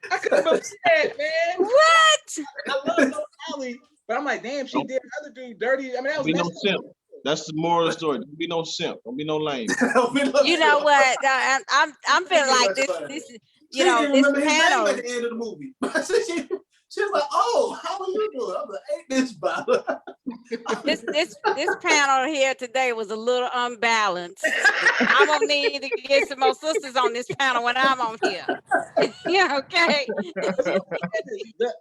A: I couldn't believe that, man.
C: What?
A: I love Allie, but I'm like, damn, she did another dude dirty. I mean, that was
D: no simp. That's the moral of the story. Don't be no simp. Don't be no lame.
C: You know what? I'm feeling like this is this panel.
B: At the end of the movie. She was like, "Oh, how are you doing?" I'm like, "Ain't this bother?"
C: This panel here today was a little unbalanced. I'm gonna need to get some more sisters on this panel when I'm on here. Yeah, okay.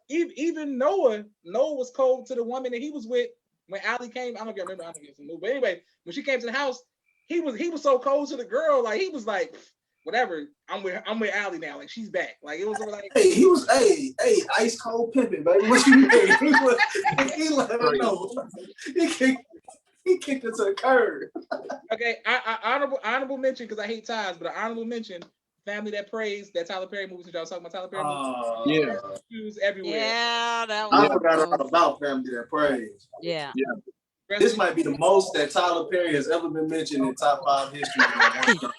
A: Even Noah was cold to the woman that he was with when Allie came. I don't know if you remember. I don't get some movie, but anyway, when she came to the house, he was so cold to the girl. Like he was like, whatever. I'm with Allie now. Like she's back. Like it was like,
B: hey, ice cold pimping, baby. What you mean? He let her know. He kicked her to the curb. Okay,
A: I honorable mention because I hate ties, but an honorable mention. Family That Prays, that Tyler Perry movie. Since y'all was talking about Tyler Perry movies.
D: Yeah.
A: Shoes everywhere.
C: Yeah, that was.
B: I forgot all about Family That Prays.
C: Yeah.
B: This might be the most that Tyler Perry has ever been mentioned in top 5 history.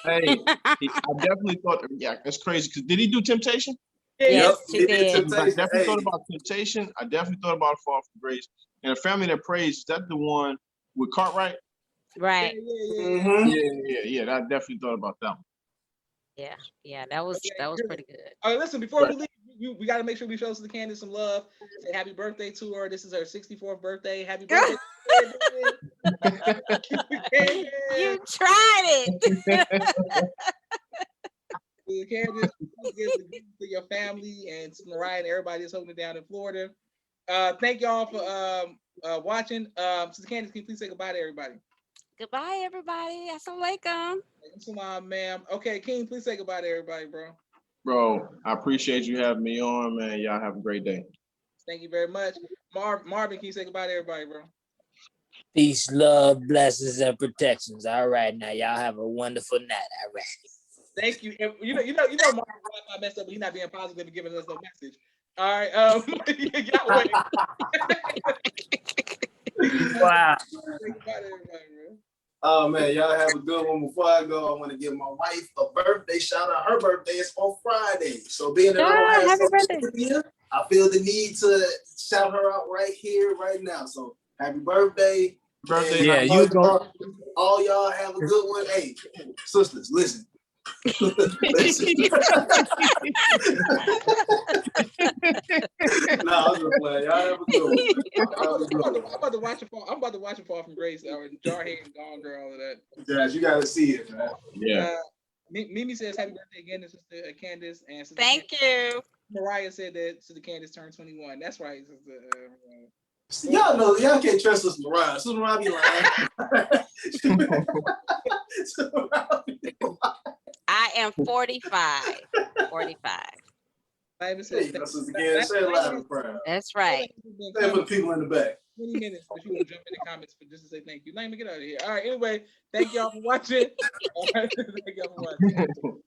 D: Hey, I definitely thought. Yeah, that's crazy. Because did he do Temptation?
C: Yes, he did.
D: I definitely thought about Temptation. I definitely thought about Fall from Grace. And A Family That Prays. Is that the one with Cartwright?
C: Right.
B: Mm-hmm.
D: I definitely thought about that one.
C: Yeah, that was pretty good.
A: All right, listen, before we leave, we got to make sure we show Sister Candace some love. Say happy birthday to her. This is her 64th birthday. Happy birthday.
C: You tried it.
A: Candace, to your family and to Mariah and everybody that's holding it down in Florida. Thank y'all for watching. Sister Candace, can you please say goodbye to everybody?
C: Goodbye, everybody. Assalamualaikum.
A: Salam, ma'am. Okay, King, please say goodbye to everybody, bro.
D: Bro, I appreciate you having me on, man. Y'all have a great day.
A: Thank you very much. Marvin, can you say goodbye to everybody, bro?
E: Peace, love, blessings, and protections. All right, now y'all have a wonderful night. All right.
A: Thank you. And you know, Marvin I messed up, but he's not being positive and giving us no message. All right, y'all wait.
E: Wow.
A: Say goodbye to everybody, bro.
B: Oh man, y'all have a good one. Before I go, I want to give my wife a birthday shout out. Her birthday is on Friday. So being that I don't have
C: Happy
B: social
C: birthday.
B: media, I feel the need to shout her out right here, right now. So happy birthday.
D: Birthday.
B: And
E: Yeah, you go.
B: all y'all have a good one. Hey, sisters, listen. Listen. Nah, I'm just playing. Y'all have a good one.
A: I'm about to watch it fall. I'm about to watch it fall from grace. Or Jarhead and Gone Girl, all of that.
B: Josh, you gotta see it, man.
D: Yeah.
A: Mimi says happy birthday again to Sister Candace, and Sister
C: Thank you.
A: Mariah said that Sister Candace turned 21. That's right, Sister.
B: Y'all know, y'all can't trust Sister Mariah. Sister Mariah be lying.
C: I am 45. 45.
A: David
B: There
A: says,
B: you go, Sister Candace. Say it loud and proud.
C: That's right.
B: Say it for the people in the back.
A: 20 minutes, but you want to jump in the comments for just to say thank you. Let me get out of here. All right, anyway, thank y'all for watching. All right, thank y'all for watching.